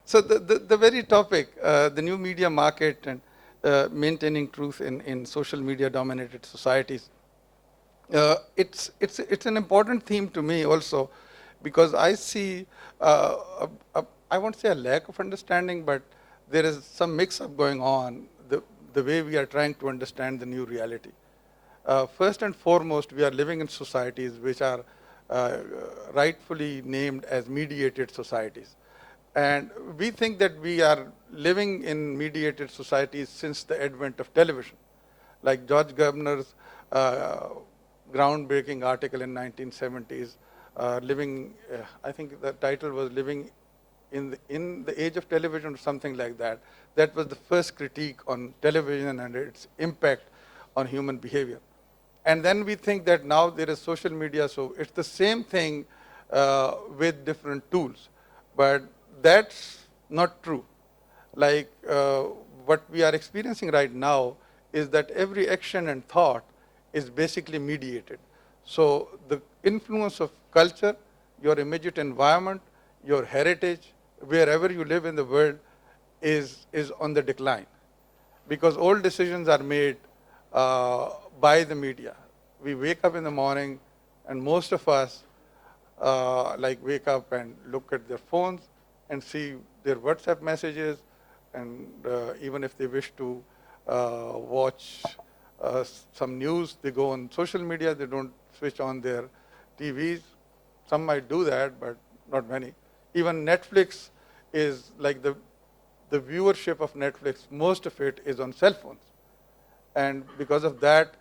So the very topic, the new media market and maintaining truth in social media dominated societies, it's an important theme to me also, because I see, I won't say a lack of understanding, but there is some mix-up going on, the way we are trying to understand the new reality. First and foremost, we are living in societies which are rightfully named as mediated societies. And we think that we are living in mediated societies since the advent of television. Like George Gardner's groundbreaking article in 1970s, I think the title was Living in the Age of Television or something like that. That was the first critique on television and its impact on human behavior. And then we think that now there is social media, so it's the same thing with different tools. But that's not true. Like what we are experiencing right now is that every action and thought is basically mediated. So the influence of culture, your immediate environment, your heritage, wherever you live in the world is on the decline. Because all decisions are made by the media. We wake up in the morning and most of us wake up and look at their phones and see their WhatsApp messages, and even if they wish to watch some news, they go on social media, they don't switch on their TVs. Some might do that, but not many. Even Netflix is like the viewership of Netflix, most of it is on cell phones. And because of that,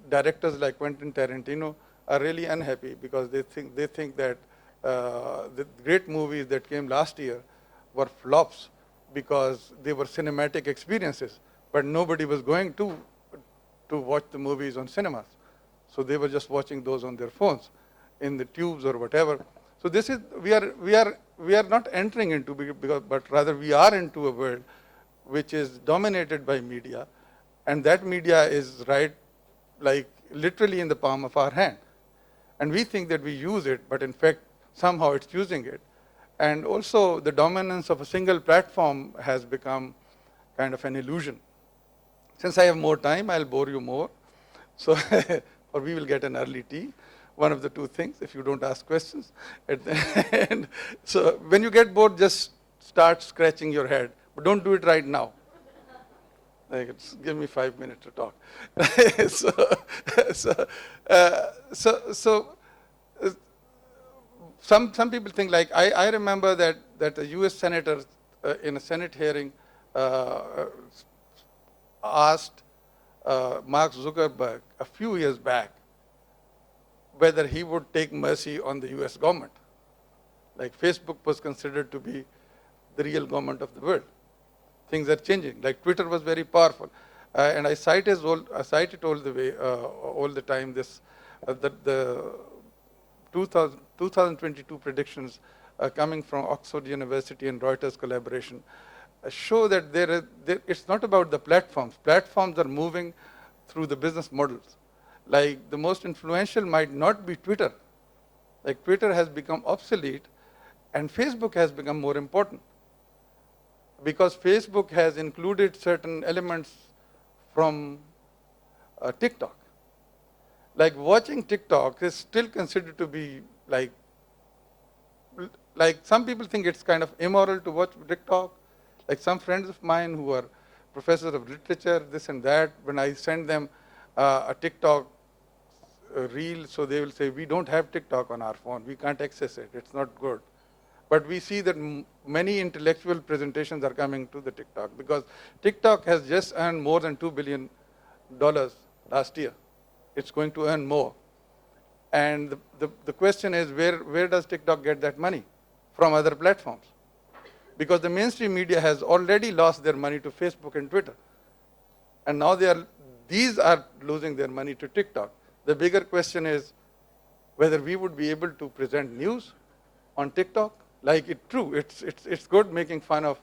directors like Quentin Tarantino are really unhappy because they think that the great movies that came last year were flops because they were cinematic experiences, but nobody was going to watch the movies on cinemas. So they were just watching those on their phones, in the tubes or whatever. So this is, we are not entering into, but rather we are into a world which is dominated by media, and that media is like literally in the palm of our hand. And we think that we use it, but in fact, somehow it's using it. And also the dominance of a single platform has become kind of an illusion. Since I have more time, I'll bore you more. So, or we will get an early tea. One of the two things, if you don't ask questions at the end. So when you get bored, just start scratching your head. But don't do it right now. Like, give me 5 minutes to talk. Some people think, like, I remember that a US senator in a Senate hearing asked Mark Zuckerberg a few years back whether he would take mercy on the US government. Like, Facebook was considered to be the real government of the world. Things are changing. Like, Twitter was very powerful. And I cite it all the time, that the 2022 predictions coming from Oxford University and Reuters collaboration show that it's not about the platforms. Platforms are moving through the business models. Like, the most influential might not be Twitter. Like, Twitter has become obsolete and Facebook has become more important, because Facebook has included certain elements from TikTok. Like, watching TikTok is still considered to be like some people think it's kind of immoral to watch TikTok. Like, some friends of mine who are professors of literature, this and that, when I send them a TikTok reel, so they will say, we don't have TikTok on our phone, we can't access it, it's not good. But we see that many intellectual presentations are coming to the TikTok, because TikTok has just earned more than $2 billion last year. It's going to earn more. And the question is, where does TikTok get that money? From other platforms. Because the mainstream media has already lost their money to Facebook and Twitter. And now these are losing their money to TikTok. The bigger question is whether we would be able to present news on TikTok. Like, it's good making fun of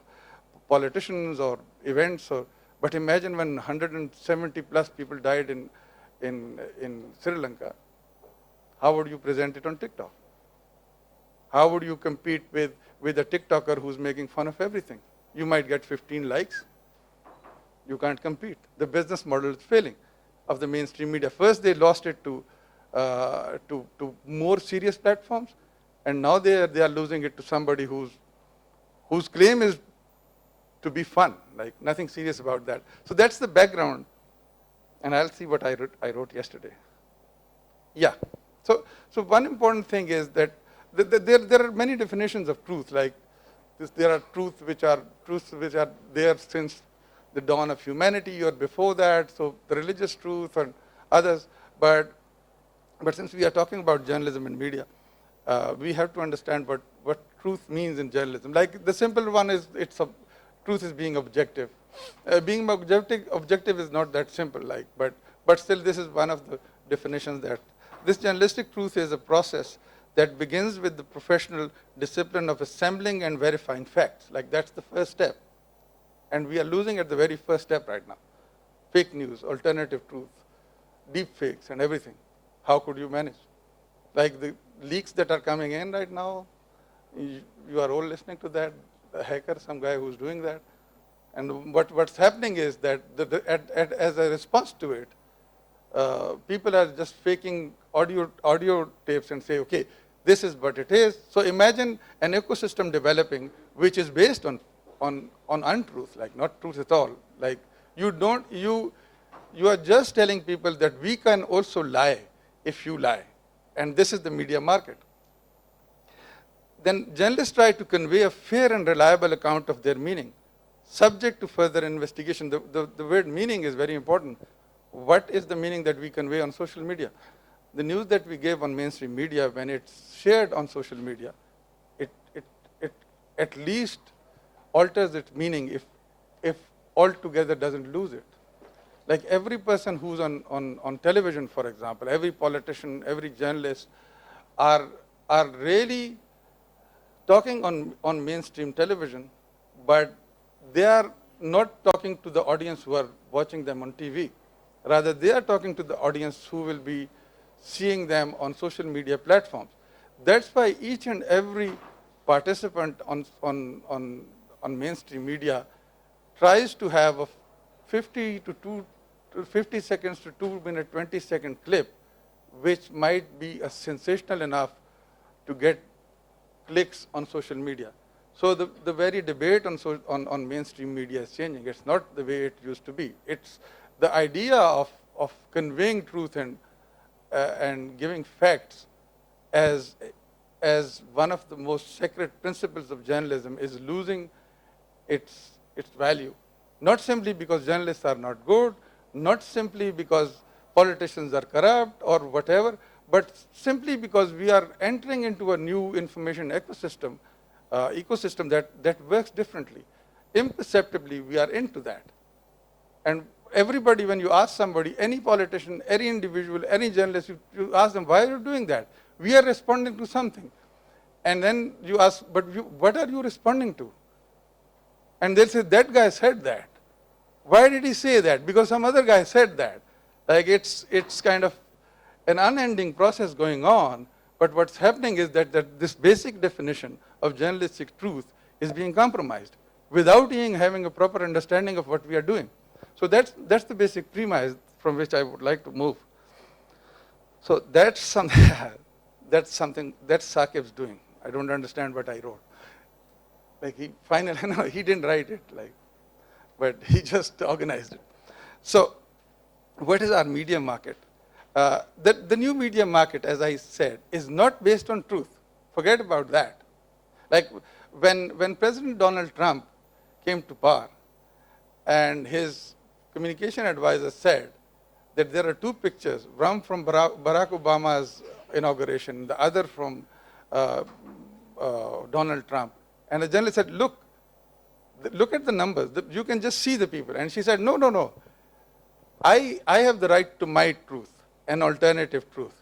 politicians or events, but imagine when 170 plus people died in Sri Lanka. How would you present it on TikTok? How would you compete with with a TikToker who's making fun of everything. You might get 15 likes. You can't compete. The business model is failing of the mainstream media. First, they lost it to more serious platforms, and now they are losing it to somebody whose claim is to be fun, like nothing serious about that. So that's the background, and I'll see what I wrote yesterday. Yeah. So one important thing is that there are many definitions of truth. Like there are truths which are there since the dawn of humanity or before that. So the religious truth and others. But since we are talking about journalism and media, we have to understand what truth means in journalism. Like the simple one is truth is being objective. Being objective is not that simple. Like but still this is one of the definitions that this journalistic truth is a process that begins with the professional discipline of assembling and verifying facts. Like that's the first step. And we are losing at the very first step right now. Fake news, alternative truth, deep fakes and everything. How could you manage? Like the leaks that are coming in right now, you are all listening to that, the hacker, some guy who's doing that. And what's happening is that as a response to it, people are just faking audio tapes and say, okay, this is what it is. So imagine an ecosystem developing which is based on untruth, like not truth at all. Like you are just telling people that we can also lie if you lie. And this is the media market. Then journalists try to convey a fair and reliable account of their meaning, subject to further investigation. The word meaning is very important. What is the meaning that we convey on social media? The news that we give on mainstream media, when it's shared on social media, it at least alters its meaning if altogether doesn't lose it. Like every person who's on television, for example, every politician, every journalist are really talking on mainstream television, but they are not talking to the audience who are watching them on TV. Rather, they are talking to the audience who will be seeing them on social media platforms. That's why each and every participant on mainstream media tries to have a 50 seconds to 2 minute, 20-second clip, which might be sensational enough to get clicks on social media. So the very debate on mainstream media is changing. It's not the way it used to be. It's the idea of conveying truth and giving facts as one of the most sacred principles of journalism is losing its value. Not simply because journalists are not good, not simply because politicians are corrupt or whatever, but simply because we are entering into a new information ecosystem that works differently. Imperceptibly, we are into that. And everybody, when you ask somebody, any politician, any individual, any journalist, you ask them, why are you doing that? We are responding to something. And then you ask, but what are you responding to? And they'll say, that guy said that. Why did he say that? Because some other guy said that. Like it's kind of an unending process going on, but what's happening is that this basic definition of journalistic truth is being compromised without even having a proper understanding of what we are doing. So that's the basic premise from which I would like to move. So that's something that Saqib's doing. I don't understand what I wrote. Like he didn't write it, but he just organized it. So what is our media market? The new media market, as I said, is not based on truth. Forget about that. Like when President Donald Trump came to power and his communication advisor said that there are two pictures, one from Barack Obama's inauguration, the other from Donald Trump. And the journalist said, look at the numbers. You can just see the people. And she said, no. I have the right to my truth, an alternative truth.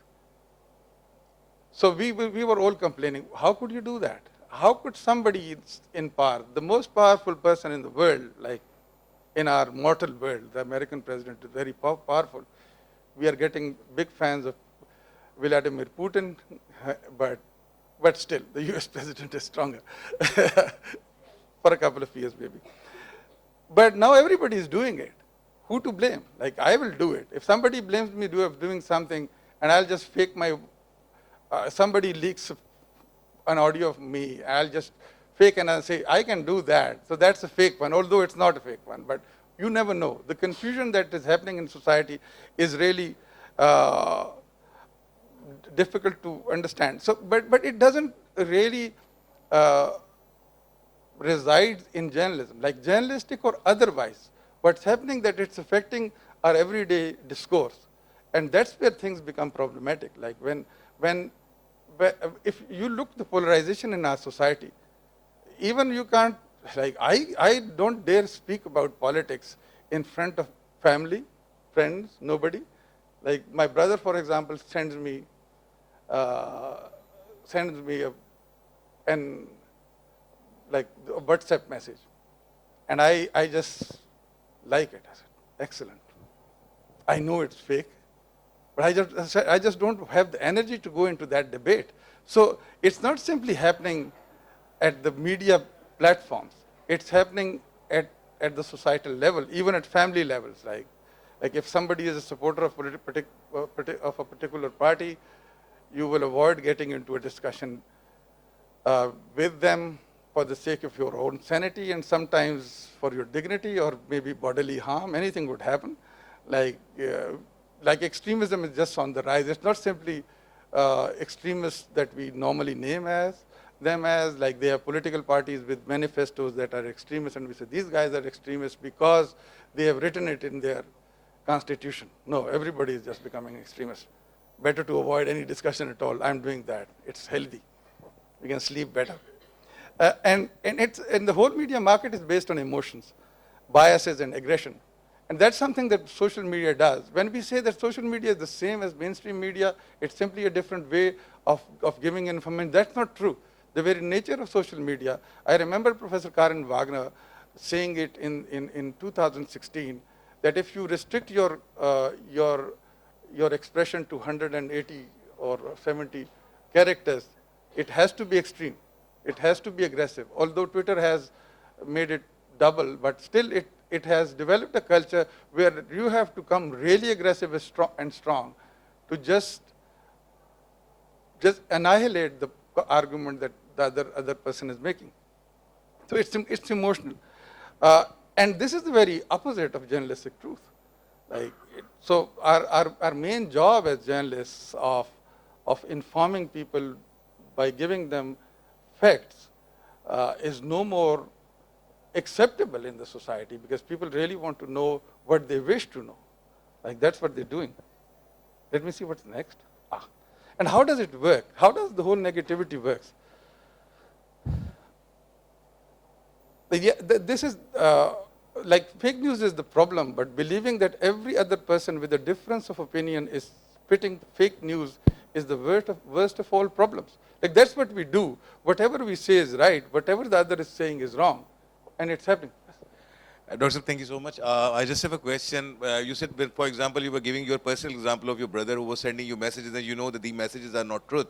So we were all complaining, how could you do that? How could somebody in power, the most powerful person in the world, like in our mortal world, the American president is very powerful. We are getting big fans of Vladimir Putin, but but still, the US president is stronger for a couple of years maybe. But now everybody is doing it. Who to blame? Like, I will do it. If somebody blames me of doing something, and I'll just fake my, somebody leaks an audio of me, I'll just fake and I'll say, I can do that. So that's a fake one, although it's not a fake one. But you never know. The confusion that is happening in society is really difficult to understand. So, but it doesn't really reside in journalism, like journalistic or otherwise. What's happening that it's affecting our everyday discourse. And that's where things become problematic. Like if you look the polarization in our society, even you can't, like I don't dare speak about politics in front of family, friends, nobody. Like my brother, for example, sends me a WhatsApp message. And I just like it. I said, excellent. I know it's fake, but I just don't have the energy to go into that debate. So it's not simply happening at the media platforms. It's happening at the societal level, even at family levels. Like if somebody is a supporter of a particular party, you will avoid getting into a discussion with them for the sake of your own sanity and sometimes for your dignity or maybe bodily harm. Anything would happen. Like extremism is just on the rise. It's not simply extremists that we normally name them as, like they have political parties with manifestos that are extremists, and we say these guys are extremists because they have written it in their constitution. No, everybody is just becoming extremist. Better to avoid any discussion at all. I'm doing that. It's healthy. We can sleep better. And the whole media market is based on emotions, biases, and aggression. And that's something that social media does. When we say that social media is the same as mainstream media, it's simply a different way of giving information. That's not true. The very nature of social media, I remember Professor Karen Wagner saying it in 2016, that if you restrict your expression to 180 or 70 characters, it has to be extreme. It has to be aggressive. Although Twitter has made it double, but still it has developed a culture where you have to come really aggressive and strong to just annihilate the argument that the other person is making. So it's emotional. And this is the very opposite of journalistic truth. So our main job as journalists of informing people by giving them facts is no more acceptable in the society because people really want to know what they wish to know. Like that's what they're doing. Let me see what's next. And how does it work? How does the whole negativity works? This is like fake news is the problem, but believing that every other person with a difference of opinion is spitting fake news is the worst of all problems. Like that's what we do. Whatever we say is right. Whatever the other is saying is wrong. And it's happening. Dr. Thank you so much. I just have a question. You said, for example, you were giving your personal example of your brother who was sending you messages and you know that the messages are not truth,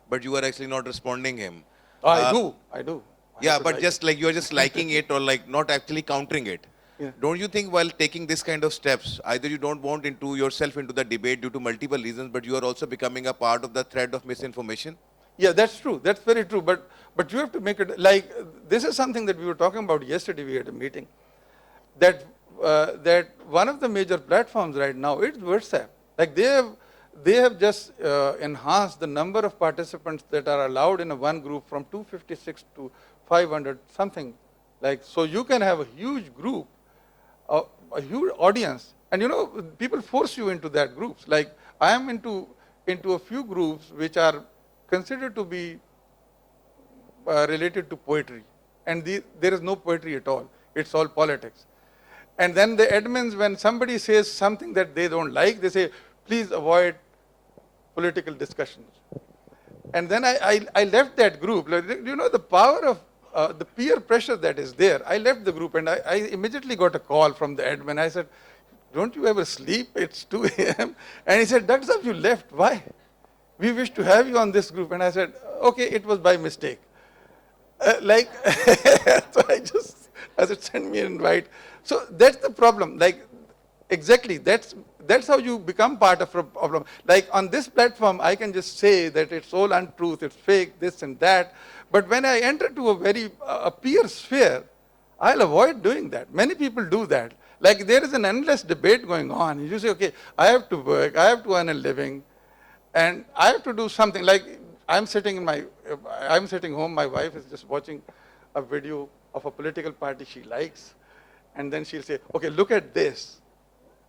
but you are actually not responding him. I do. Yeah, but just like you're just liking it or like not actually countering it. Yeah. Don't you think while taking this kind of steps, either you don't want yourself into the debate due to multiple reasons, but you are also becoming a part of the thread of misinformation? Yeah, that's true. That's very true. But you have to make it, like, this is something that we were talking about yesterday. We had a meeting. That one of the major platforms right now is WhatsApp. Like they have just enhanced the number of participants that are allowed in a one group from 256 to 500 something. Like, so you can have a huge group, a huge audience, and people force you into that groups. Like I am into a few groups which are considered to be related to poetry, and there is no poetry at all. It's all politics. And then the admins, when somebody says something that they don't like, they say, please avoid political discussions. And then I left that group. The power of the peer pressure that is there. I left the group and I immediately got a call from the admin. I said, don't you ever sleep? It's 2 a.m. And he said, Dr. Saab, you left. Why? We wish to have you on this group. And I said, okay, it was by mistake. Like, so I said, send me an invite. So that's the problem. Like, exactly, that's how you become part of a problem. Like on this platform, I can just say that it's all untruth, it's fake, this and that. But when I enter to a very a peer sphere, I'll avoid doing that. Many people do that. Like there is an endless debate going on. You say, okay, I have to work, I have to earn a living, and I have to do something. Like I'm sitting home, my wife is just watching a video of a political party she likes, and then she'll say, okay, look at this.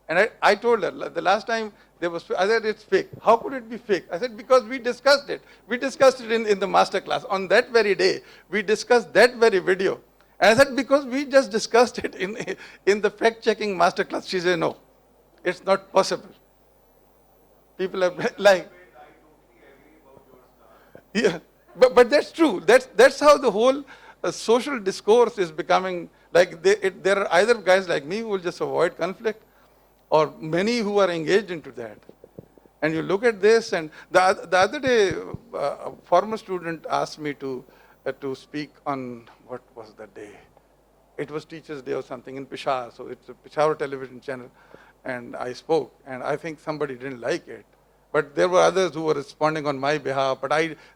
And I told her, the last time there was, I said, it's fake. How could it be fake? I said, because we discussed it. We discussed it in the master class. On that very day, we discussed that very video. And I said, because we just discussed it in the fact-checking master class. She said, no, it's not possible. People are like, yeah, but that's true. That's how the whole social discourse is becoming. Like there are either guys like me who will just avoid conflict, or many who are engaged into that. And you look at this, and the other day, a former student asked me to speak on, what was the day? It was Teachers' Day or something in Peshawar, so it's a Peshawar television channel, and I spoke, and I think somebody didn't like it. But there were others who were responding on my behalf, but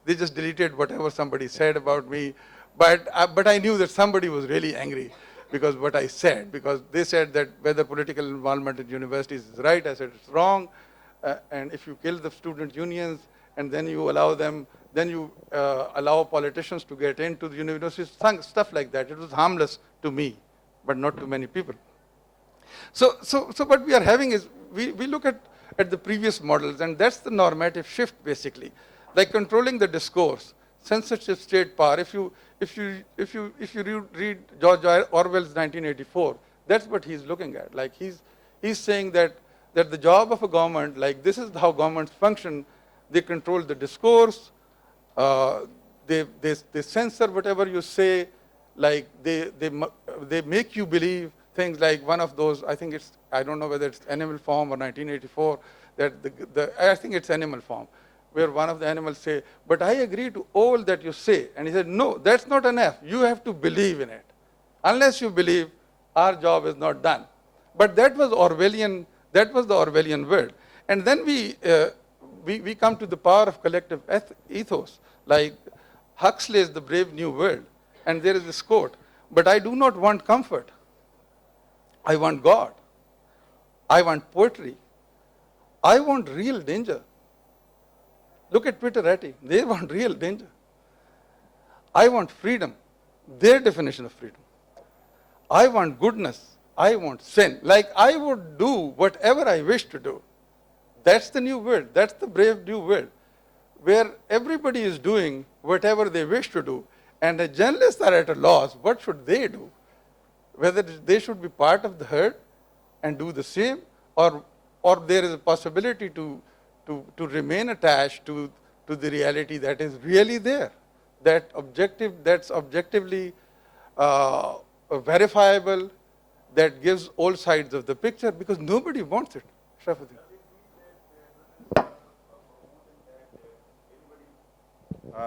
they just deleted whatever somebody said about me. But I knew that somebody was really angry because what I said, because they said that whether political involvement in universities is right. I said it's wrong. And if you kill the student unions and then you allow them, then you allow politicians to get into the universities, stuff like that. It was harmless to me, but not to many people. So what we are having is, we look at the previous models, and that's the normative shift basically, like controlling the discourse, censorship, state power. If you read George Orwell's 1984, that's what he's looking at. Like he's saying that the job of a government, like this is how governments function. They control the discourse. They censor whatever you say. Like they make you believe things like one of those. I don't know whether it's Animal Farm or 1984. I think it's Animal Farm, where one of the animals say, but I agree to all that you say. And he said, no, that's not enough. You have to believe in it. Unless you believe, our job is not done. But that was Orwellian. That was the Orwellian word. And then we come to the power of collective ethos. Like Huxley's The Brave New World. And there is this quote, but I do not want comfort. I want God. I want poetry. I want real danger. Look at Twitterati. They want real danger. I want freedom. Their definition of freedom. I want goodness. I want sin. Like I would do whatever I wish to do. That's the new world. That's the brave new world, where everybody is doing whatever they wish to do. And the journalists are at a loss. What should they do? Whether they should be part of the herd and do the same, or there is a possibility to remain attached to the reality that is really there, that's objectively verifiable, that gives all sides of the picture, because nobody wants it. Sharafuddin.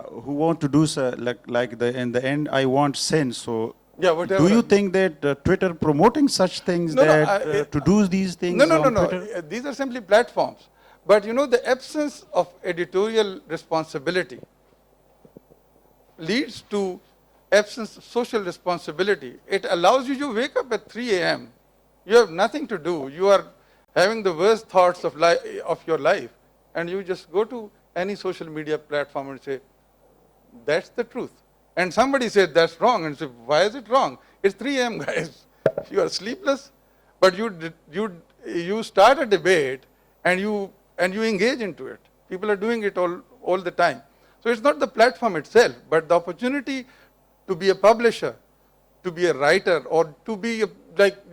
Who want to do so, in the end, I want sense. So, yeah, whatever. Do you think that Twitter promoting such things to do these things? No. These are simply platforms. But the absence of editorial responsibility leads to absence of social responsibility. It allows you to wake up at 3 a.m. You have nothing to do. You are having the worst thoughts of your life, and you just go to any social media platform and say, that's the truth. And somebody said that's wrong, and say, why is it wrong? It's 3 a.m. guys. You are sleepless, but you start a debate and you engage into it. People are doing it all the time. So it's not the platform itself, but the opportunity to be a publisher, to be a writer, or to be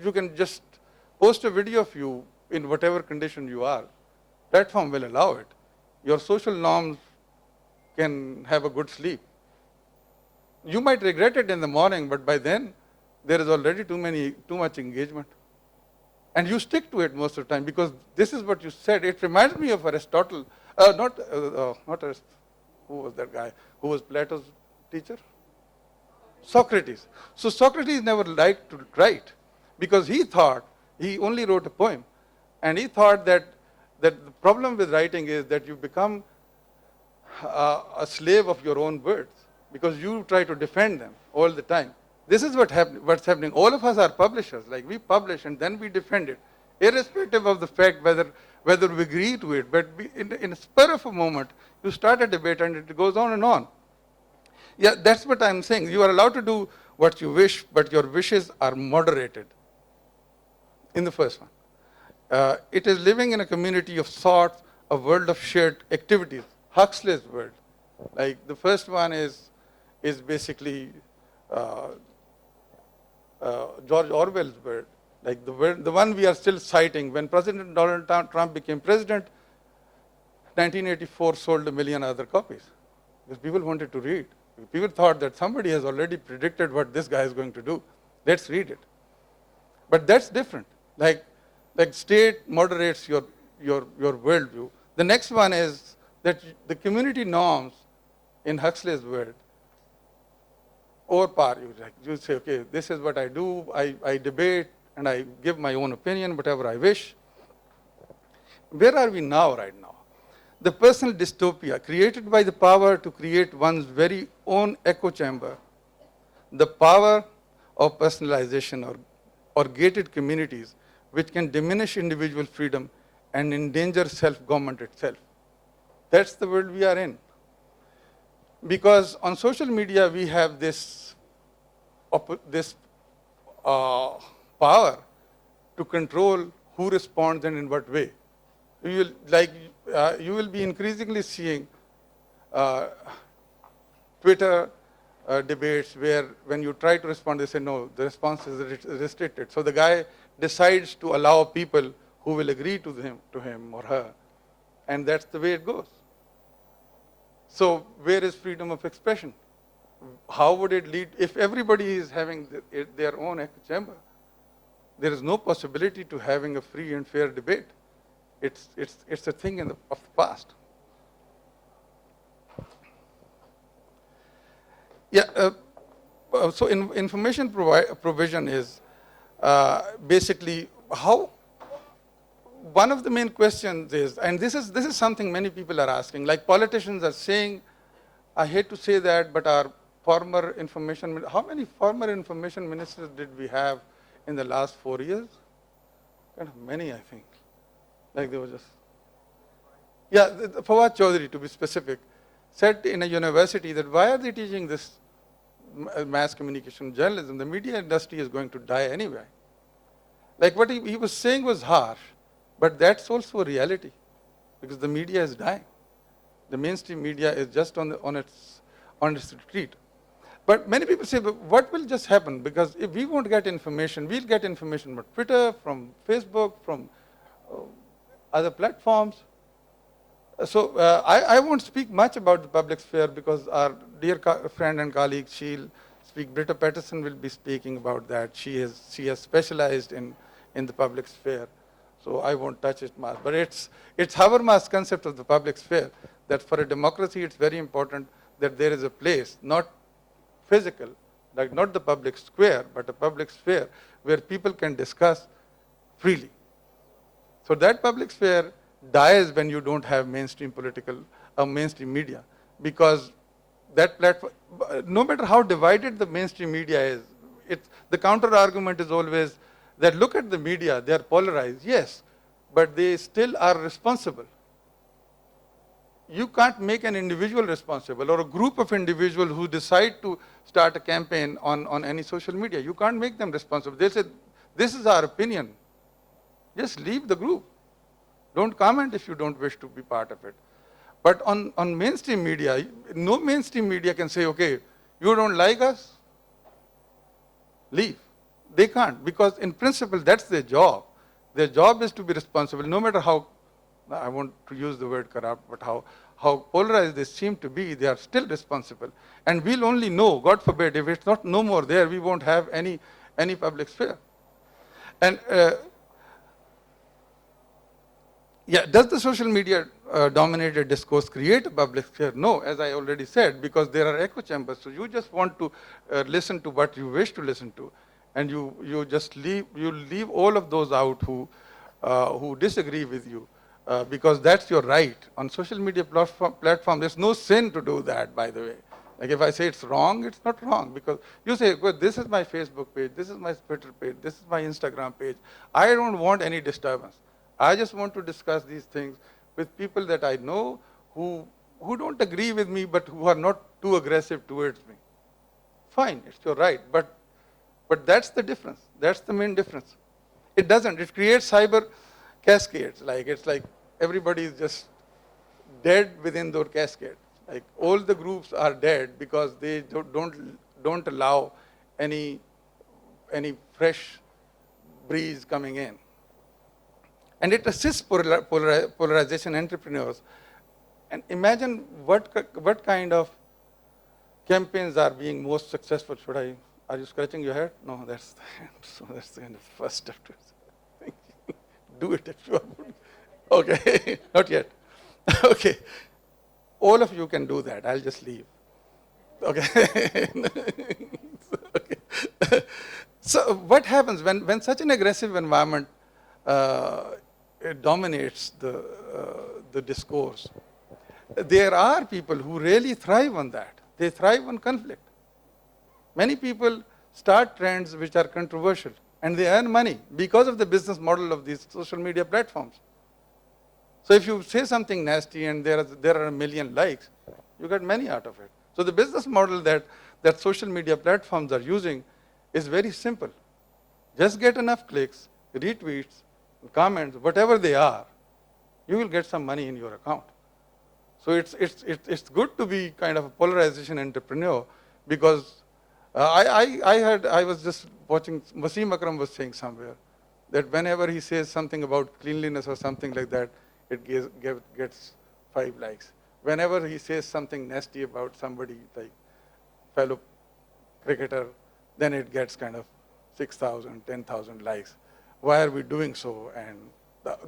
you can just post a video of you in whatever condition you are. Platform will allow it. Your social norms can have a good sleep. You might regret it in the morning, but by then there is already too much engagement. And you stick to it most of the time, because this is what you said. It reminds me of Aristotle, not Aristotle. Who was that guy? Who was Plato's teacher? Socrates. So Socrates never liked to write because he thought, he only wrote a poem. And he thought that the problem with writing is that you become a slave of your own words because you try to defend them all the time. This is what's happening. All of us are publishers. Like we publish and then we defend it, irrespective of the fact whether we agree to it. But in a spur of a moment, you start a debate and it goes on and on. Yeah, that's what I'm saying. You are allowed to do what you wish, but your wishes are moderated. In the first one. It is living in a community of thought, a world of shared activities. Huxley's world. Like the first one is basically George Orwell's world. Like the one we are still citing. When President Donald Trump became president, 1984 sold 1 million other copies because people wanted to read. People thought that somebody has already predicted what this guy is going to do. Let's read it. But that's different. Like state moderates your worldview. The next one is that the community norms in Huxley's world overpower you. Like you say, okay, this is what I do. I debate and I give my own opinion, whatever I wish. Where are we now, right now? The personal dystopia created by the power to create one's very own echo chamber, the power of personalization or gated communities which can diminish individual freedom and endanger self-government itself. That's the world we are in. Because on social media, we have this power to control who responds and in what way. You will be increasingly seeing Twitter debates where when you try to respond, they say, no, the response is restricted. So the guy decides to allow people who will agree to him or her, and that's the way it goes. So where is freedom of expression? How would it lead? If everybody is having their own echo chamber, there is no possibility to having a free and fair debate. It's a thing of the past. Yeah. So information provision is basically how. One of the main questions is, and this is something many people are asking. Like politicians are saying, I hate to say that, but our former information. How many former information ministers did we have in the last 4 years? Kind of many, I think. Like they were just. Yeah, Fawad Chaudhry, to be specific, said in a university that why are they teaching this mass communication journalism? The media industry is going to die anyway. Like what he was saying was harsh, but that's also a reality because the media is dying. The mainstream media is just on its retreat. But many people say, but what will just happen? Because if we won't get information, we'll get information from Twitter, from Facebook, from other platforms. So I won't speak much about the public sphere because our dear friend and colleague, she'll speak. Britta Patterson will be speaking about that. She has specialized in the public sphere. So I won't touch it much. But it's Habermas' concept of the public sphere, that for a democracy it's very important that there is a place, not physical, like not the public square, but a public sphere where people can discuss freely. So that public sphere dies when you don't have mainstream mainstream media, because that platform, no matter how divided the mainstream media is, the counter argument is always that look at the media, they are polarized, yes, but they still are responsible. You can't make an individual responsible or a group of individuals who decide to start a campaign on any social media. You can't make them responsible. They say, this is our opinion. Just leave the group. Don't comment if you don't wish to be part of it. But on mainstream media, no mainstream media can say, okay, you don't like us, leave. They can't, because in principle, that's their job. Their job is to be responsible, no matter how, I want to use the word corrupt, but how polarized they seem to be, they are still responsible. And we'll only know, God forbid, if it's not no more there, we won't have any public sphere. And Yeah, does the social media dominated discourse create a public sphere? No, as I already said, because there are echo chambers. So you just want to listen to what you wish to listen to, and you just leave all of those out who disagree with you, because that's your right. On social media platform, there's no sin to do that, by the way. Like if I say it's wrong, it's not wrong, because you say, well, this is my Facebook page, this is my Twitter page, this is my Instagram page. I don't want any disturbance. I just want to discuss these things with people that I know who don't agree with me, but who are not too aggressive towards me. Fine, it's your right, but that's the difference. That's the main difference. It doesn't. It creates cyber cascades. Like it's like everybody is just dead within those cascades. Like all the groups are dead because they don't allow any fresh breeze coming in. And it assists polarization entrepreneurs. And imagine what kind of campaigns are being most successful. Are you scratching your head? No, that's the end. So that's the end of the first step. Thank you. Do it if you want. Okay, not yet. Okay. All of you can do that. I'll just leave. Okay. Okay. So what happens when such an aggressive environment it dominates the discourse? There are people who really thrive on that. They thrive on conflict. Many people start trends which are controversial, and they earn money because of the business model of these social media platforms. So if you say something nasty and there are a million likes, you get money out of it. So the business model that social media platforms are using is very simple. Just get enough clicks, retweets, comments, whatever they are, you will get some money in your account. So it's good to be kind of a polarization entrepreneur, because I was just watching, Wasim Akram was saying somewhere that whenever he says something about cleanliness or something like that, it gets 5 likes. Whenever he says something nasty about somebody, like fellow cricketer, then it gets kind of 6,000, 10,000 likes. Why are we doing so? And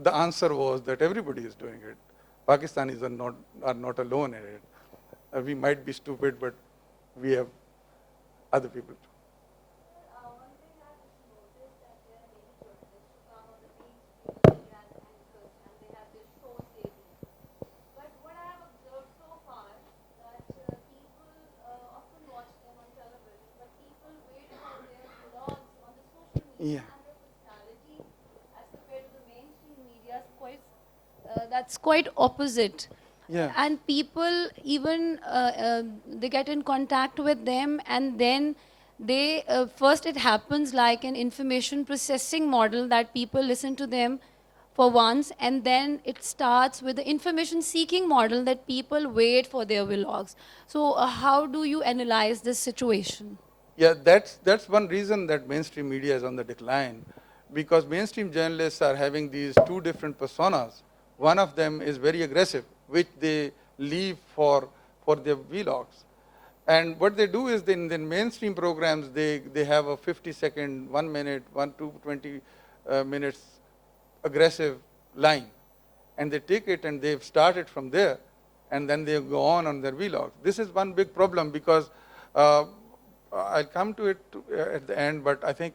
the answer was that everybody is doing it. Pakistanis are not alone in it. We might be stupid, but we have other people too. One thing I've noticed that there are many journalists who come on the mainstream media as anchors and they have their shows daily. But what I have observed so far that people often watch them on television, but people wait for their vlogs on the social media, Yeah. and their personality as compared to the mainstream media is quite that's quite opposite. Yeah. And people even they get in contact with them, and then they first it happens like an information processing model that people listen to them for once, and then it starts with the information seeking model that people wait for their vlogs. So how do you analyze this situation? Yeah, that's one reason that mainstream media is on the decline, because mainstream journalists are having these two different personas. One of them is very aggressive, which they leave for their vlogs. And what they do is in the mainstream programs, they have a 50-second, 1 minute, 1 to 20 minutes aggressive line. And they take it and they've started from there, and then they go on their vlogs. This is one big problem, because I'll come to it at the end, but I think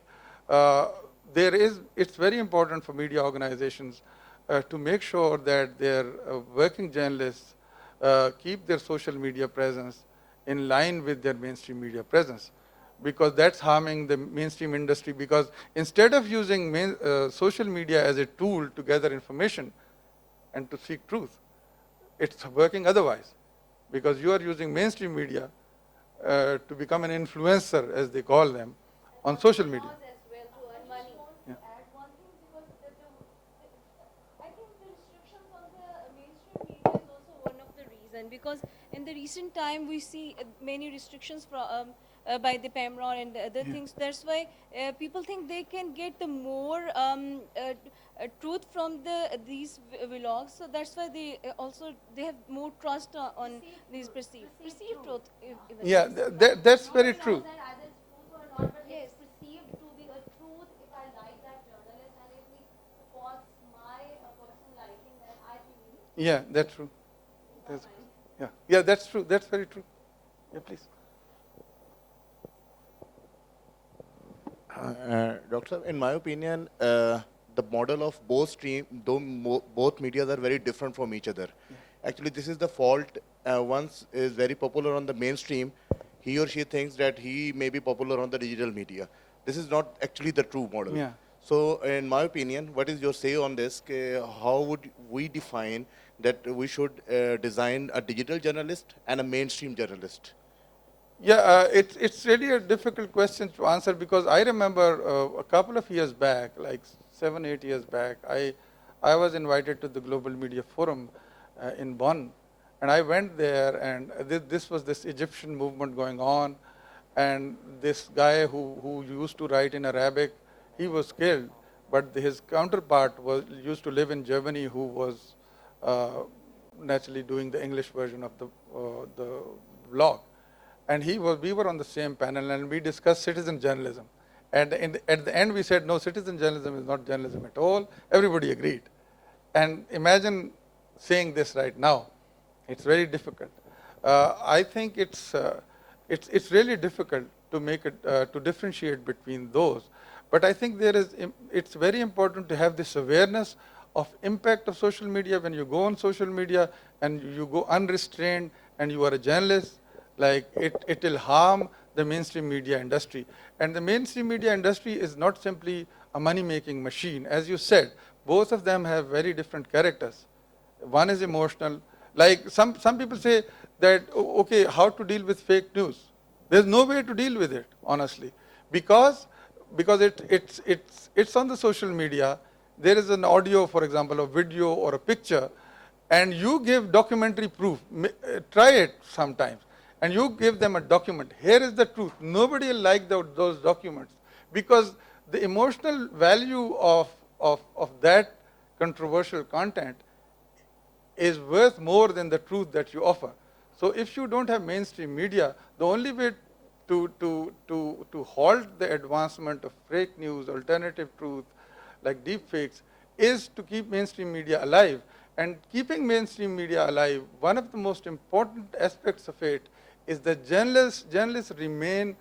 it's very important for media organizations to make sure that their working journalists keep their social media presence in line with their mainstream media presence, because that's harming the mainstream industry. Because instead of using social media as a tool to gather information and to seek truth, it's working otherwise, because you are using mainstream media to become an influencer, as they call them, on social media. As well to earn money. Yeah. Add one thing, because I think the restrictions on the mainstream media is also one of the reason, because in the recent time we see many restrictions from by the PEMRON and the other things. That's why people think they can get the more truth from these vlogs. So that's why they also they have more trust on these perceived truth. Even. Yeah, that's very true. That either it's truth or not, but it's perceived to be a truth if I like that journalist and if he supports my personal liking, that Yeah, that's true. That's, yeah, that's true. That's very true. Yeah, please. Doctor, in my opinion, the model of both both medias are very different from each other. Yeah. Actually, this is the fault. Once is very popular on the mainstream, he or she thinks that he may be popular on the digital media. This is not actually the true model. Yeah. So, in my opinion, what is your say on this? How would we define that we should design a digital journalist and a mainstream journalist? Yeah, it's really a difficult question to answer because I remember a couple of years back, like 7, 8 years back, I was invited to the Global Media Forum in Bonn, and I went there, and this was this Egyptian movement going on, and this guy who used to write in Arabic, he was killed, but his counterpart used to live in Germany, who was uh, naturally doing the English version of the blog. And we were on the same panel, and we discussed citizen journalism. And at the end, we said, no, citizen journalism is not journalism at all. Everybody agreed. And imagine saying this right now. It's very difficult. I think it's really difficult to make it to differentiate between those. But I think it's very important to have this awareness of impact of social media. When you go on social media and you go unrestrained and you are a journalist, like it will harm the mainstream media industry. And the mainstream media industry is not simply a money-making machine. As you said, both of them have very different characters. One is emotional. Like some people say that, okay, how to deal with fake news? There's no way to deal with it, honestly, because it's on the social media. There is an audio, for example, a video or a picture, and you give documentary proof. Try it sometimes, and you give them a document. Here is the truth. Nobody will like those documents because the emotional value of that controversial content is worth more than the truth that you offer. So if you don't have mainstream media, the only way to halt the advancement of fake news, alternative truth, like deepfakes, is to keep mainstream media alive. And keeping mainstream media alive, one of the most important aspects of it is that journalists remain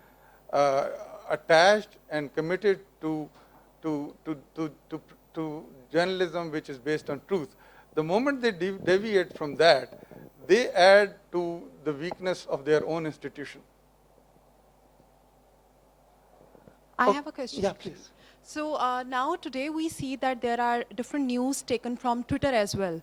attached and committed to journalism which is based on truth. The moment they deviate from that, they add to the weakness of their own institution. I have a question. Yeah, please. So now today we see that there are different news taken from Twitter as well,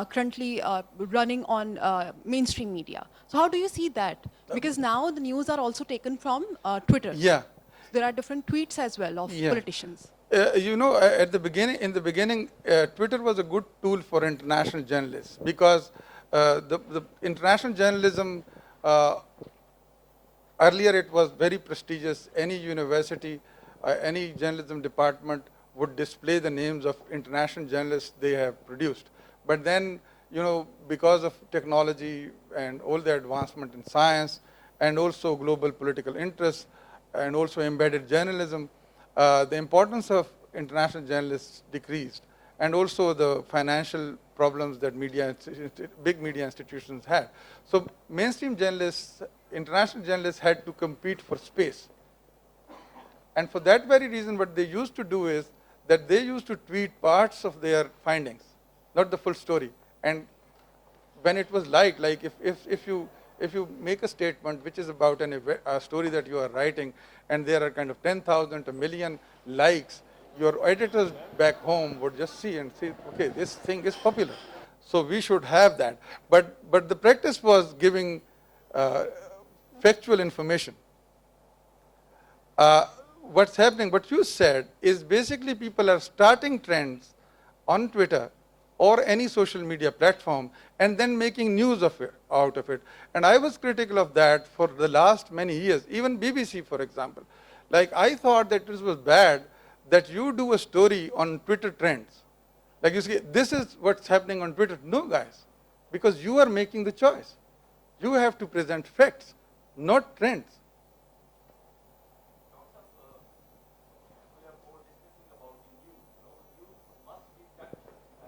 currently running on mainstream media. So how do you see that? Because now the news are also taken from Twitter. Yeah. There are different tweets as well of politicians. In the beginning, Twitter was a good tool for international journalists because the international journalism, earlier it was very prestigious. Any university, any journalism department would display the names of international journalists they have produced. But then, because of technology and all the advancement in science and also global political interests and also embedded journalism, the importance of international journalists decreased, and also the financial problems that big media institutions had. So mainstream journalists, international journalists had to compete for space. And for that very reason, what they used to do is that they used to tweet parts of their findings, not the full story. And when it was liked, like if you make a statement which is about a story that you are writing, and there are kind of 10,000, a million likes, your editors back home would just see and say, okay, this thing is popular, so we should have that. But the practice was giving factual information. What's happening, what you said, is basically people are starting trends on Twitter or any social media platform and then making news out of it. And I was critical of that for the last many years, even BBC, for example. Like, I thought that this was bad that you do a story on Twitter trends. Like, you say, this is what's happening on Twitter. No, guys, because you are making the choice. You have to present facts, not trends.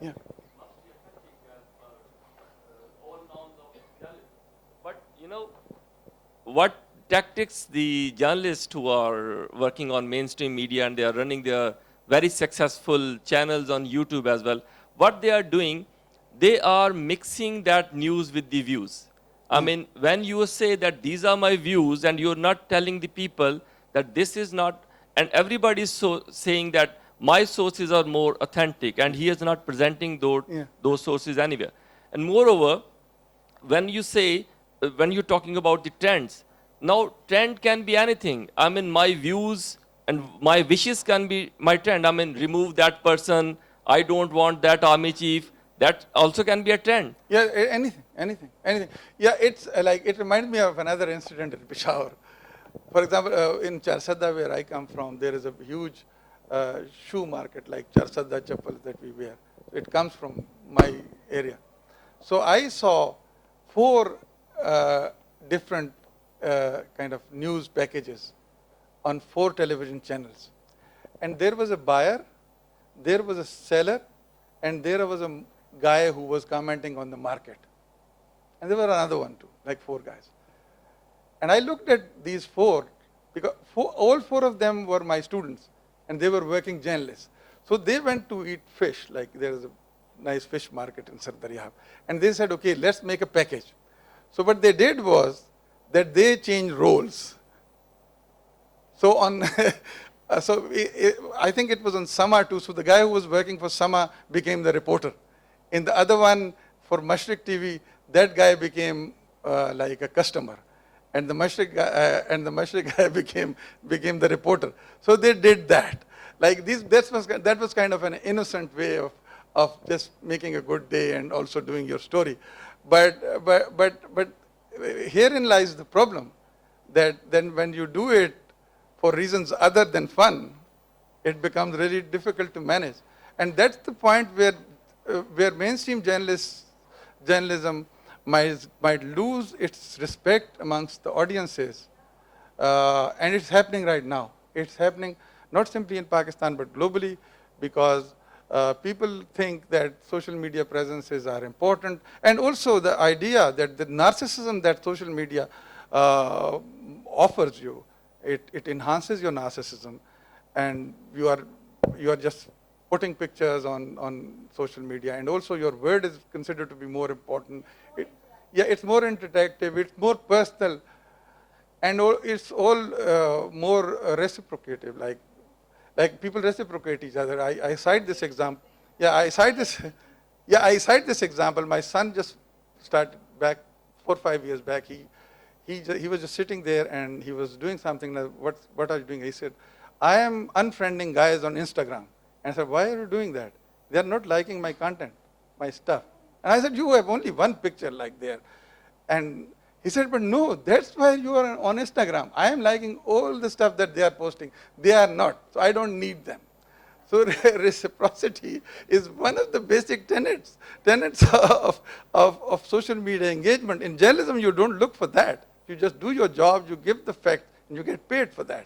Yeah. what tactics the journalists who are working on mainstream media and they are running their very successful channels on YouTube as well, what they are doing, they are mixing that news with the views. I mean, when you say that these are my views and you're not telling the people that this is not, and everybody is so saying that my sources are more authentic and he is not presenting those sources anywhere. And moreover, when you say, when you're talking about the trends, now trend can be anything. I mean, my views and my wishes can be my trend. I mean, remove that person, I don't want that army chief, that also can be a trend. Yeah, anything. Yeah, it's like, it reminds me of another incident in Peshawar. For example, in Charsadda, where I come from, there is a huge shoe market, like Charsadda chappals that we wear. It comes from my area. So I saw 4 different kind of news packages on 4 television channels. And there was a buyer, there was a seller, and there was a guy who was commenting on the market. And there were another one too, like 4 guys. And I looked at these 4, because all 4 of them were my students, and they were working journalists. So they went to eat fish, like there is a nice fish market in Sardariyab. And they said, okay, let's make a package. So what they did was that they changed roles. So on, I think it was on Sama too. So the guy who was working for Sama became the reporter. In the other one, for Mashriq TV, that guy became like a customer. And the Mashriq guy became the reporter. So they did that. Like that was kind of an innocent way of just making a good day and also doing your story. But herein lies the problem, that then when you do it for reasons other than fun, it becomes really difficult to manage. And that's the point where mainstream journalism might lose its respect amongst the audiences. And it's happening right now. It's happening not simply in Pakistan, but globally, because people think that social media presences are important. And also the idea that the narcissism that social media offers you, it enhances your narcissism. And you are just putting pictures on social media. And also your word is considered to be more important. It's more interactive, it's more personal, and it's all more reciprocative. Like people reciprocate each other. I cite this example. I cite this example. My son just started back 4 or 5 years back. He was just sitting there and he was doing something. Like, what are you doing? He said, I am unfriending guys on Instagram. And I said, why are you doing that? They are not liking my content, my stuff. And I said, you have only one picture like there. And he said, but no, that's why you are on Instagram. I am liking all the stuff that they are posting. They are not, so I don't need them. So reciprocity is one of the basic tenets of social media engagement. In journalism, you don't look for that. You just do your job, you give the fact, and you get paid for that.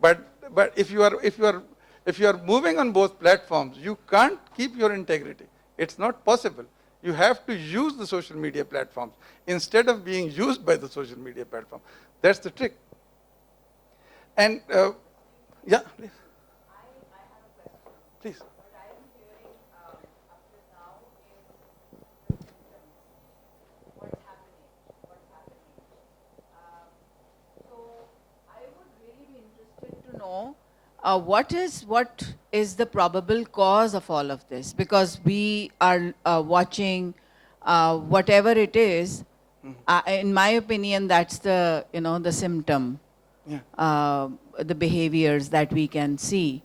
But if you are moving on both platforms, you can't keep your integrity. It's not possible. You have to use the social media platforms instead of being used by the social media platform. That's the trick. And yeah, please. I have a question. Please. What I am hearing up to now is the symptoms. What's happening. So I would really be interested to know what is the probable cause of all of this? Because we are watching whatever it is. In my opinion, that's the the symptom, the behaviors that we can see.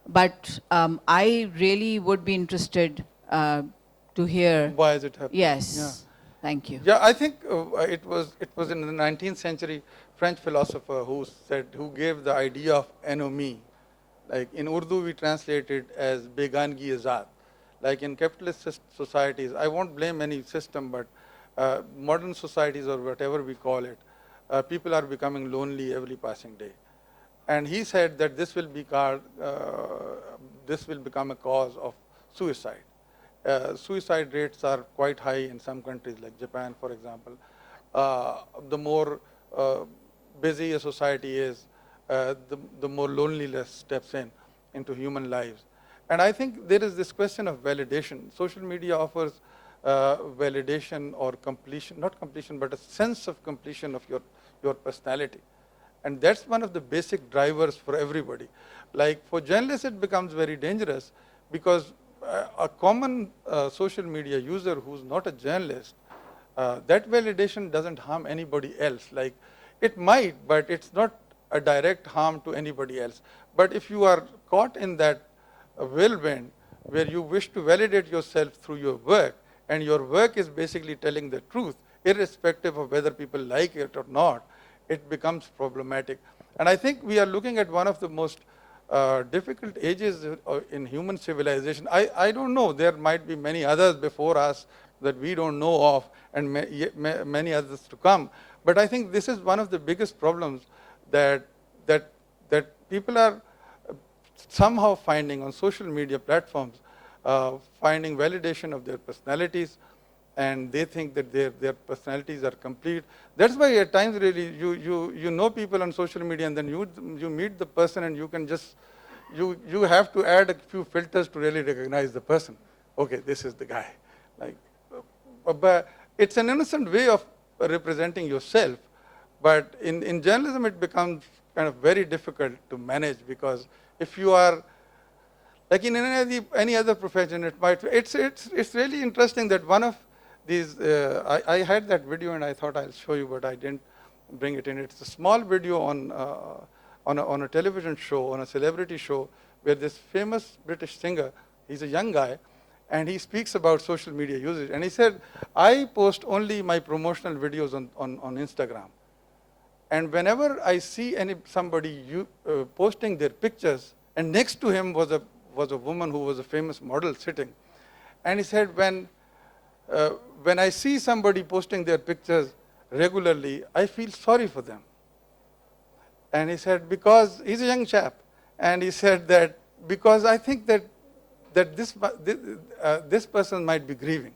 But I really would be interested to hear. Why is it happening? Yes. Yeah. Thank you. Yeah, I think it was in the 19th century French philosopher who gave the idea of ennui. Like in Urdu, we translate it as begangi azad. Like in capitalist societies, I won't blame any system, but modern societies or whatever we call it, people are becoming lonely every passing day. And he said that this will become a cause of suicide. Suicide rates are quite high in some countries, like Japan, for example. The more busy a society is, the more loneliness steps into human lives. And I think there is this question of validation. Social media offers validation or completion, not completion, but a sense of completion of your personality. And that's one of the basic drivers for everybody. Like for journalists, it becomes very dangerous because a common social media user who's not a journalist, that validation doesn't harm anybody else. Like it might, but it's not a direct harm to anybody else. But if you are caught in that whirlwind where you wish to validate yourself through your work, and your work is basically telling the truth, irrespective of whether people like it or not, it becomes problematic. And I think we are looking at one of the most difficult ages in human civilization. I don't know, there might be many others before us that we don't know of, and many others to come. But I think this is one of the biggest problems that people are somehow finding on social media platforms, finding validation of their personalities, and they think that their personalities are complete. That's why at times really you know people on social media, and then you meet the person, and you can just you have to add a few filters to really recognize the person. Okay, this is the guy. Like, but it's an innocent way of representing yourself. But in journalism, it becomes kind of very difficult to manage, because if you are like in any other profession, it's really interesting that one of these, I had that video and I thought I'll show you, but I didn't bring it in. It's a small video on a television show, on a celebrity show, where this famous British singer, he's a young guy, and he speaks about social media usage. And he said, I post only my promotional videos on Instagram. And whenever I see somebody posting their pictures, and next to him was a woman who was a famous model sitting. And he said, when I see somebody posting their pictures regularly, I feel sorry for them. And he said, because he's a young chap, and he said that because I think that this person might be grieving.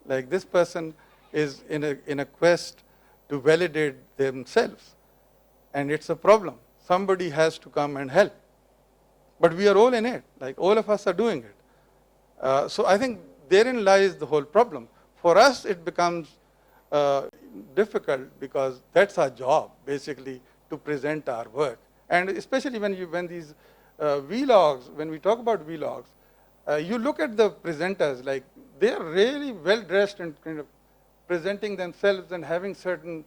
Like this person is in a quest to validate themselves, and it's a problem. Somebody has to come and help. But we are all in it, like all of us are doing it. So I think therein lies the whole problem. For us, it becomes difficult because that's our job, basically, to present our work. And especially when these vlogs, when we talk about vlogs, you look at the presenters, like they are really well dressed and kind of presenting themselves and having certain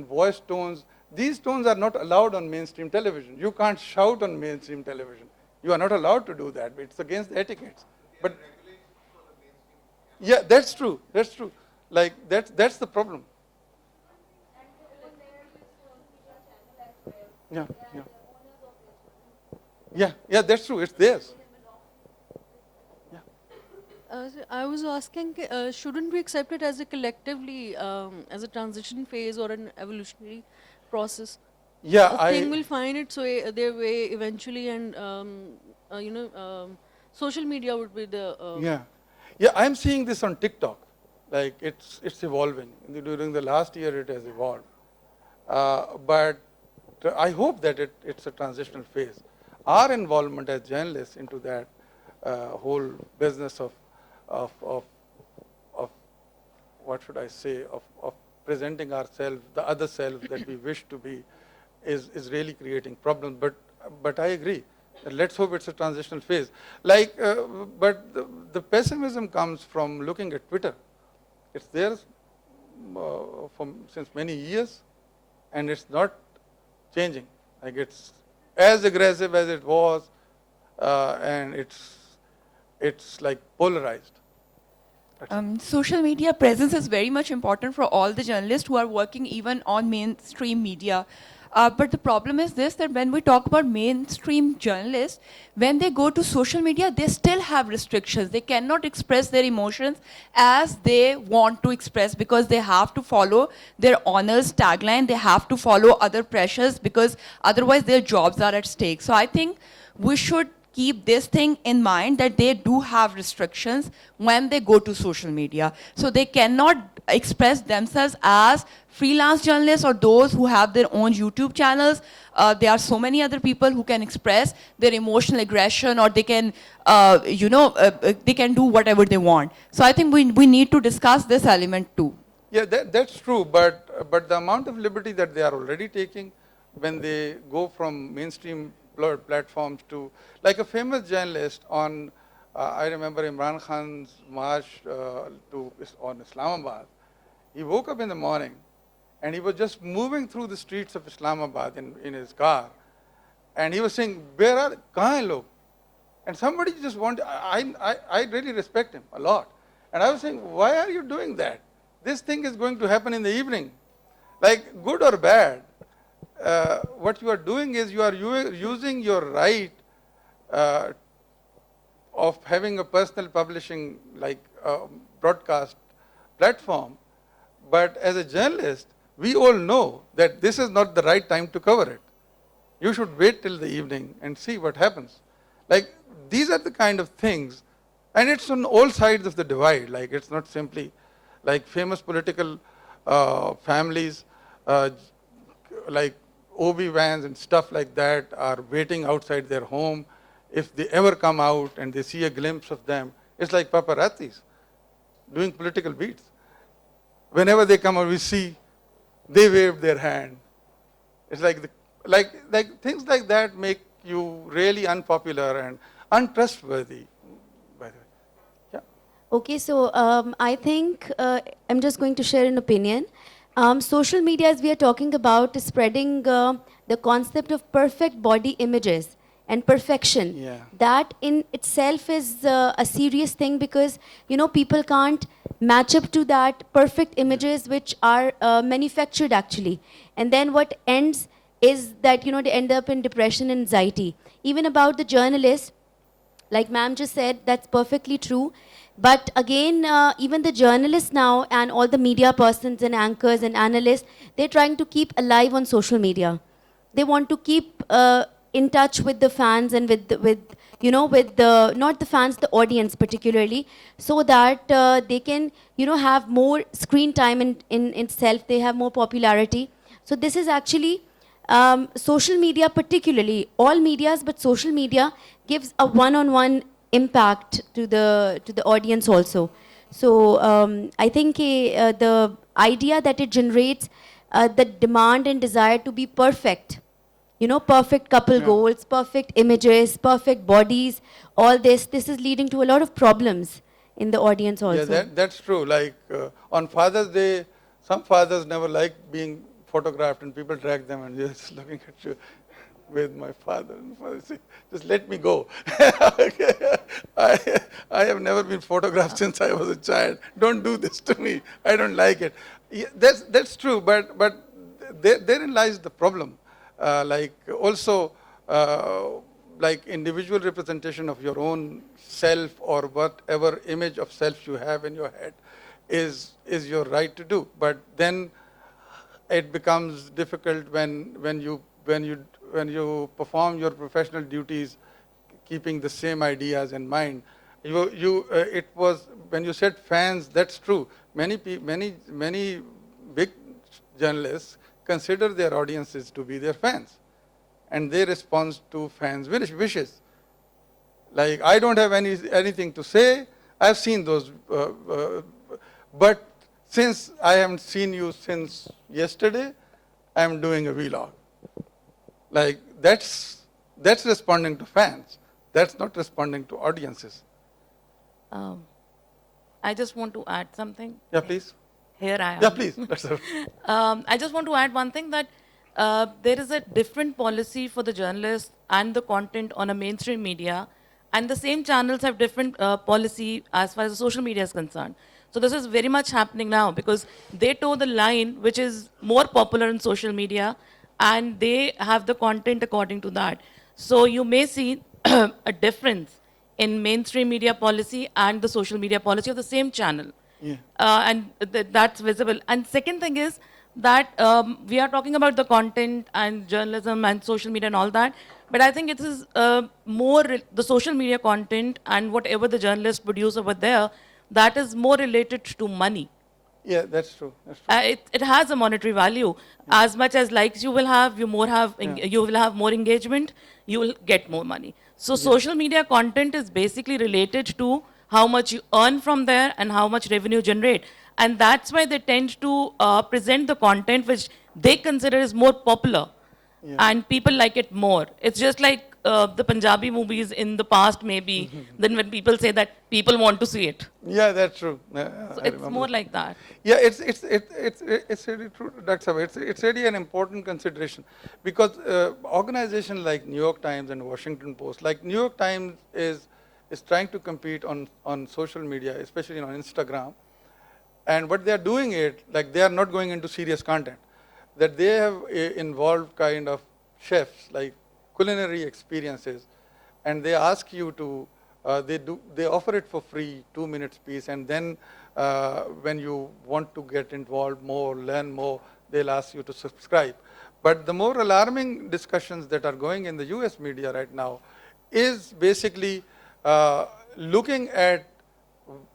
voice tones. These tones are not allowed on mainstream television. You can't shout on mainstream television. You are not allowed to do that. It's against the etiquettes. But yeah, that's true. That's true. Like that's the problem. Yeah, yeah. Yeah, that's true. It's theirs. I was asking, shouldn't we accept it as a collectively, as a transition phase or an evolutionary process? Yeah, a thing will find its way, their way eventually, and social media would be the. Yeah. I'm seeing this on TikTok. Like it's evolving. During the last year, it has evolved. But I hope that it's a transitional phase. Our involvement as journalists into that whole business of what should I say, of presenting ourselves, the other self that we wish to be, is really creating problems. But I agree. Let's hope it's a transitional phase. Like, but the pessimism comes from looking at Twitter. It's there since many years, and it's not changing. Like it's as aggressive as it was, and it's like polarized. Social media presence is very much important for all the journalists who are working even on mainstream media. But the problem is this, that when we talk about mainstream journalists, when they go to social media, they still have restrictions. They cannot express their emotions as they want to express, because they have to follow their honor's tagline. They have to follow other pressures, because otherwise their jobs are at stake. So I think we should keep this thing in mind that they do have restrictions when they go to social media. So they cannot express themselves as freelance journalists or those who have their own YouTube channels. There are so many other people who can express their emotional aggression, or they can, they can do whatever they want. So I think we need to discuss this element too. Yeah, that's true, but the amount of liberty that they are already taking when they go from mainstream platforms to, like a famous journalist on, I remember Imran Khan's march on Islamabad. He woke up in the morning and he was just moving through the streets of Islamabad in his car, and he was saying, kahan hai log? And somebody just wanted, I really respect him a lot. And I was saying, why are you doing that? This thing is going to happen in the evening. Like, good or bad, what you are doing is you are using your right of having a personal publishing, like broadcast platform. But as a journalist, we all know that this is not the right time to cover it. You should wait till the evening and see what happens. Like, these are the kind of things, and it's on all sides of the divide. Like, it's not simply like famous political families, like OB-Vans and stuff like that are waiting outside their home. If they ever come out and they see a glimpse of them, it's like paparazzis doing political beats. Whenever they come out, we see they wave their hand. It's like, like things like that make you really unpopular and untrustworthy, by the way. Yeah. Okay, so I think I'm just going to share an opinion. Social media, as we are talking about, is spreading the concept of perfect body images and perfection. Yeah. That in itself is a serious thing, because people can't match up to that perfect images which are manufactured actually. And then what ends is that they end up in depression and anxiety. Even about the journalists, like ma'am just said, that's perfectly true. But again, even the journalists now and all the media persons and anchors and analysts, they're trying to keep alive on social media. They want to keep in touch with the fans and with the not the fans, the audience particularly, so that they can have more screen time in itself. They have more popularity. So this is actually social media, particularly all medias, but social media gives a one-on-one impact to the audience also. So I think the idea that it generates the demand and desire to be perfect, perfect couple goals, perfect images, perfect bodies, all this is leading to a lot of problems in the audience also. Yeah, that's true. Like on Father's Day, some fathers never like being photographed, and people drag them and just looking at you with my father. And father say, just let me go. I have never been photographed since I was a child. Don't do this to me. I don't like it. Yeah, that's true, but therein lies the problem. Like also, like individual representation of your own self or whatever image of self you have in your head is your right to do. But then it becomes difficult when you perform your professional duties, keeping the same ideas in mind. It was when you said fans. That's true. Many big journalists consider their audiences to be their fans, and they respond to fans' wishes. Like, I don't have anything to say. I've seen those, but since I haven't seen you since yesterday, I'm doing a vlog. Like, that's responding to fans. That's not responding to audiences. I just want to add something. Yeah, please. Here I am. Yeah, please. That's all. I just want to add one thing, that there is a different policy for the journalists and the content on a mainstream media, and the same channels have different policy as far as the social media is concerned. So this is very much happening now, because they toe the line which is more popular in social media, and they have the content according to that. So you may see a difference in mainstream media policy and the social media policy of the same channel. Yeah. And that's visible. And second thing is that we are talking about the content and journalism and social media and all that, But I think it is the social media content and whatever the journalists produce over there, that is more related to money. Yeah, that's true. That's true. It has a monetary value. As much as likes you will have, you will have more engagement, you will get more money. So social media content is basically related to how much you earn from there and how much revenue generate. And that's why they tend to present the content which they consider is more popular. And people like it more. It's just like the Punjabi movies in the past maybe, then when people say that people want to see it. Yeah, that's true. So I it's remember more that. like that. Yeah, it's really true, Dr. Sabha. It's really an important consideration because organizations like New York Times and Washington Post, like New York Times is trying to compete on social media, especially on Instagram. And what they are doing it, like they are not going into serious content, that they have involved kind of chefs, like culinary experiences, and they ask you to, they offer it for free, 2 minutes piece, and then when you want to get involved more, learn more, they'll ask you to subscribe. But the more alarming discussions that are going in the US media right now is basically looking at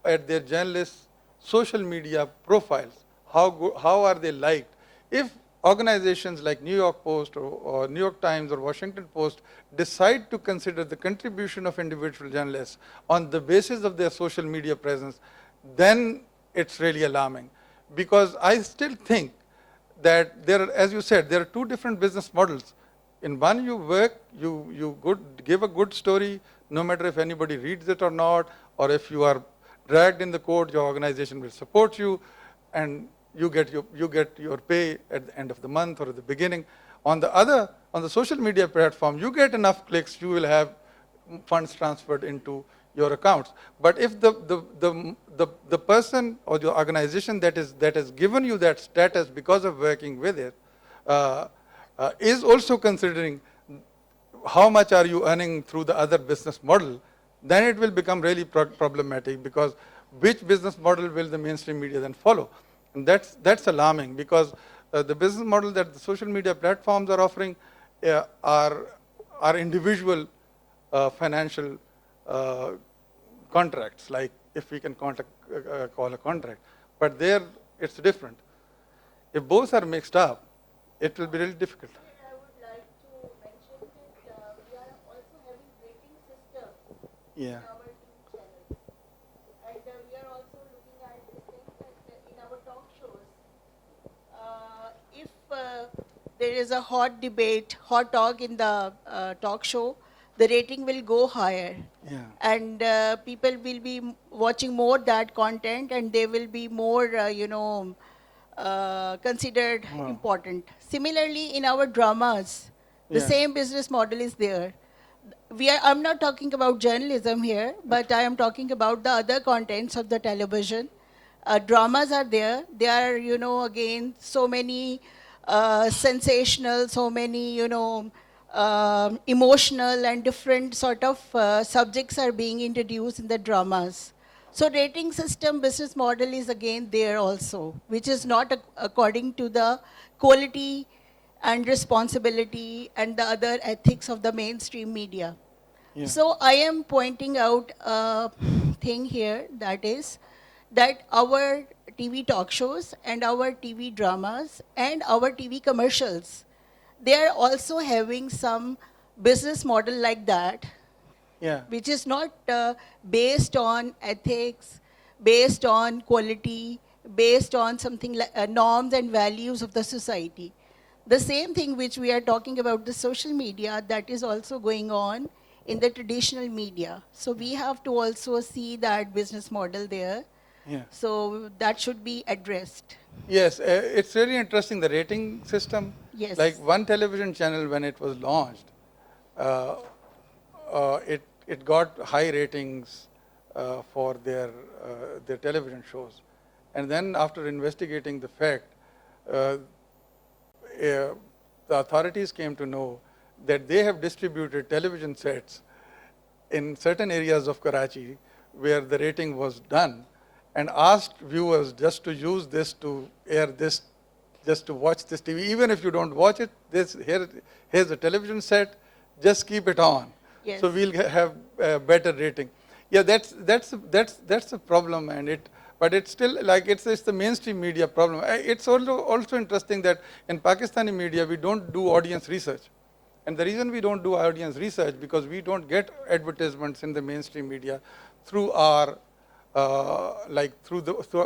their journalists' social media profiles. How are they liked? If organizations like New York Post or New York Times or Washington Post decide to consider the contribution of individual journalists on the basis of their social media presence, then it's really alarming. Because I still think that there are, as you said, there are two different business models. In one, you work, you give a good story, no matter if anybody reads it or not, or if you are dragged in the court, your organization will support you, and you get your pay at the end of the month or at the beginning. On the social media platform, you get enough clicks, you will have funds transferred into your accounts. But if the person or the organization that has given you that status because of working with it is also considering how much are you earning through the other business model, then it will become really problematic, because which business model will the mainstream media then follow? And that's alarming, because the business model that the social media platforms are offering are individual financial contracts, like if we can call a contract. But there it's different. If both are mixed up, it will be really difficult. I would like to mention that we are also having rating system Yeah. in our TV channels. And we are also looking at this thing that in our talk shows, if there is a hot debate, hot talk in the talk show, the rating will go higher. Yeah. And people will be watching more that content, and they will be more, considered important. Similarly, in our dramas, the same business model is there. I'm not talking about journalism here, but I am talking about the other contents of the television. Dramas are there. They are, again, so many sensational, so many, emotional and different sort of subjects are being introduced in the dramas. So rating system business model is again there also, which is not according to the quality and responsibility and the other ethics of the mainstream media. Yeah. So I am pointing out a thing here, that is that our TV talk shows and our TV dramas and our TV commercials, they are also having some business model like that, Yeah. which is not based on ethics, based on quality, based on something like norms and values of the society. The same thing which we are talking about, the social media, that is also going on in the traditional media. So we have to also see that business model there. Yeah. So that should be addressed. Yes, it's really interesting, the rating system. Yes. Like one television channel, when it was launched, it got high ratings for their television shows. And then after investigating the fact, the authorities came to know that they have distributed television sets in certain areas of Karachi where the rating was done, and asked viewers just to use this to air this, just to watch this TV. Even if you don't watch it, here's a television set, just keep it on. Yes. So we'll have a better rating. Yeah, that's a problem, and but it's still like it's the mainstream media problem. It's also interesting that in Pakistani media we don't do audience research, and the reason we don't do audience research because we don't get advertisements in the mainstream media through our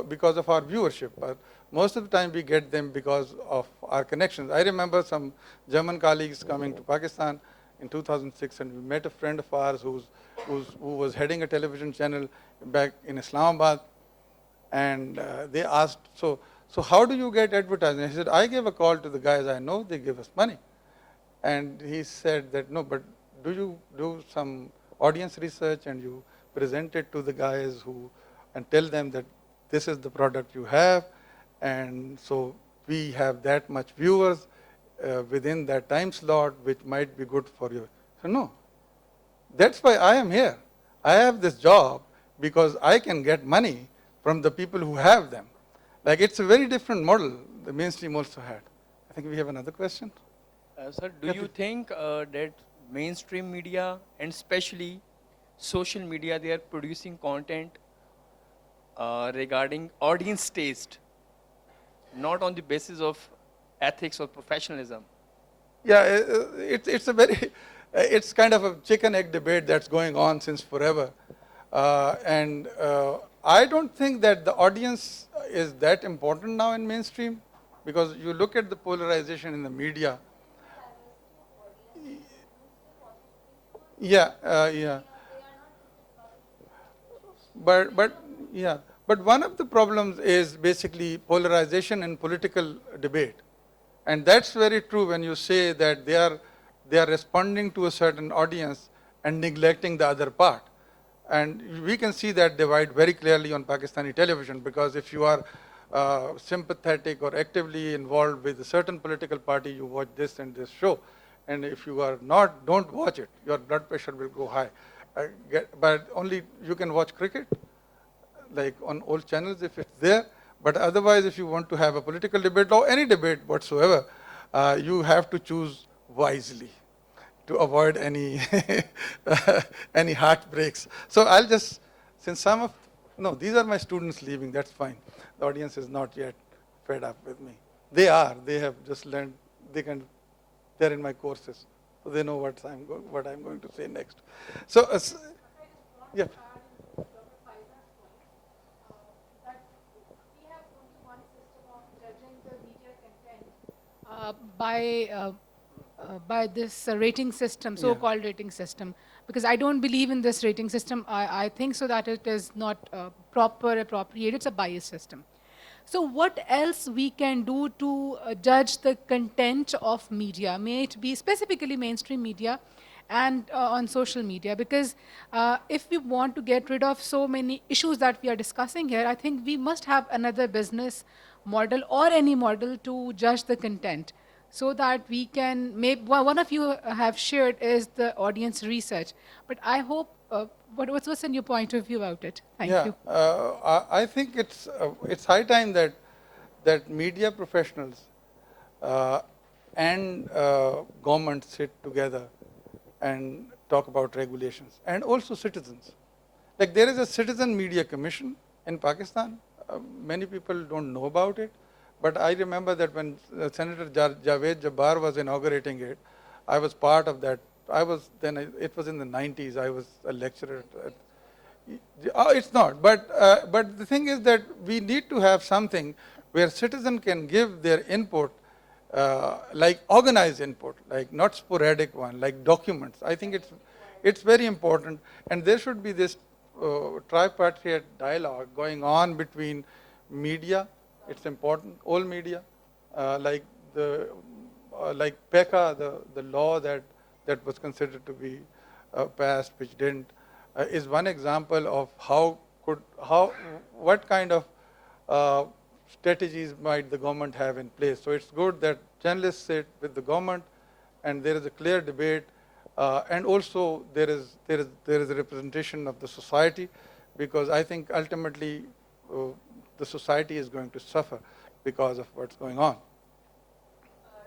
because of our viewership. But most of the time we get them because of our connections. I remember some German colleagues coming to Pakistan in 2006, and we met a friend of ours who was heading a television channel back in Islamabad, and they asked, so how do you get advertising? He said, I gave a call to the guys I know, they give us money. And he said that, no, but do you do some audience research and you present it to the guys and tell them that this is the product you have, and so we have that much viewers within that time slot, which might be good for you. So no, that's why I am here. I have this job because I can get money from the people who have them. Like it's a very different model the mainstream also had. I think we have another question. Sir, do you think that mainstream media and especially social media, they are producing content regarding audience taste, not on the basis of ethics or professionalism? Yeah, it's kind of a chicken egg debate that's going on since forever. And I don't think that the audience is that important now in mainstream, because you look at the polarization in the media. Yeah. But one of the problems is basically polarization in political debate. And that's very true when you say that they are responding to a certain audience and neglecting the other part. And we can see that divide very clearly on Pakistani television, because if you are sympathetic or actively involved with a certain political party, you watch this and this show. And if you are not, don't watch it. Your blood pressure will go high. But only you can watch cricket, like on all channels if it's there. But otherwise, if you want to have a political debate or any debate whatsoever, you have to choose wisely to avoid any any heartbreaks. So I'll just, since these are my students leaving, that's fine. The audience is not yet fed up with me. They have just learned, they're in my courses, so they know what I'm going to say next. So, yeah. By this rating system, so-called rating system, because I don't believe in this rating system. I think so that it is not proper, appropriate. It's a bias system. So what else we can do to judge the content of media? May it be specifically mainstream media and on social media, because if we want to get rid of so many issues that we are discussing here, I think we must have another business model or any model to judge the content, so that we can one of you have shared is the audience research. But I hope, what's in your point of view about it? Thank you. I think it's high time that media professionals and government sit together and talk about regulations, and also citizens. Like there is a Citizen Media Commission in Pakistan. Many people don't know about it, but I remember that when Senator Javed Jabbar was inaugurating it, I was part of that. It was in the 90s, I was a lecturer. It's not, but the thing is that we need to have something where citizens can give their input, like organized input, like not sporadic one, like documents. I think it's very important, and there should be this tripartite dialogue going on between media. It's important, all media, like PECA, the law that was considered to be passed, which didn't, is one example of what kind of strategies might the government have in place. So it's good that journalists sit with the government and there is a clear debate, and also there is a representation of the society, because I think ultimately the society is going to suffer because of what's going on.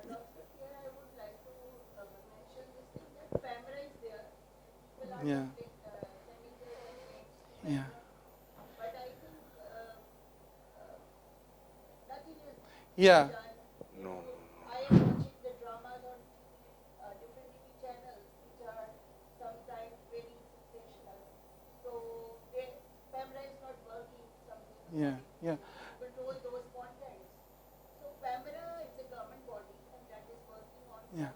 Doctor, here I would like to mention this thing that Yeah. Yeah. Yeah. No. Yeah. Yeah. Yeah.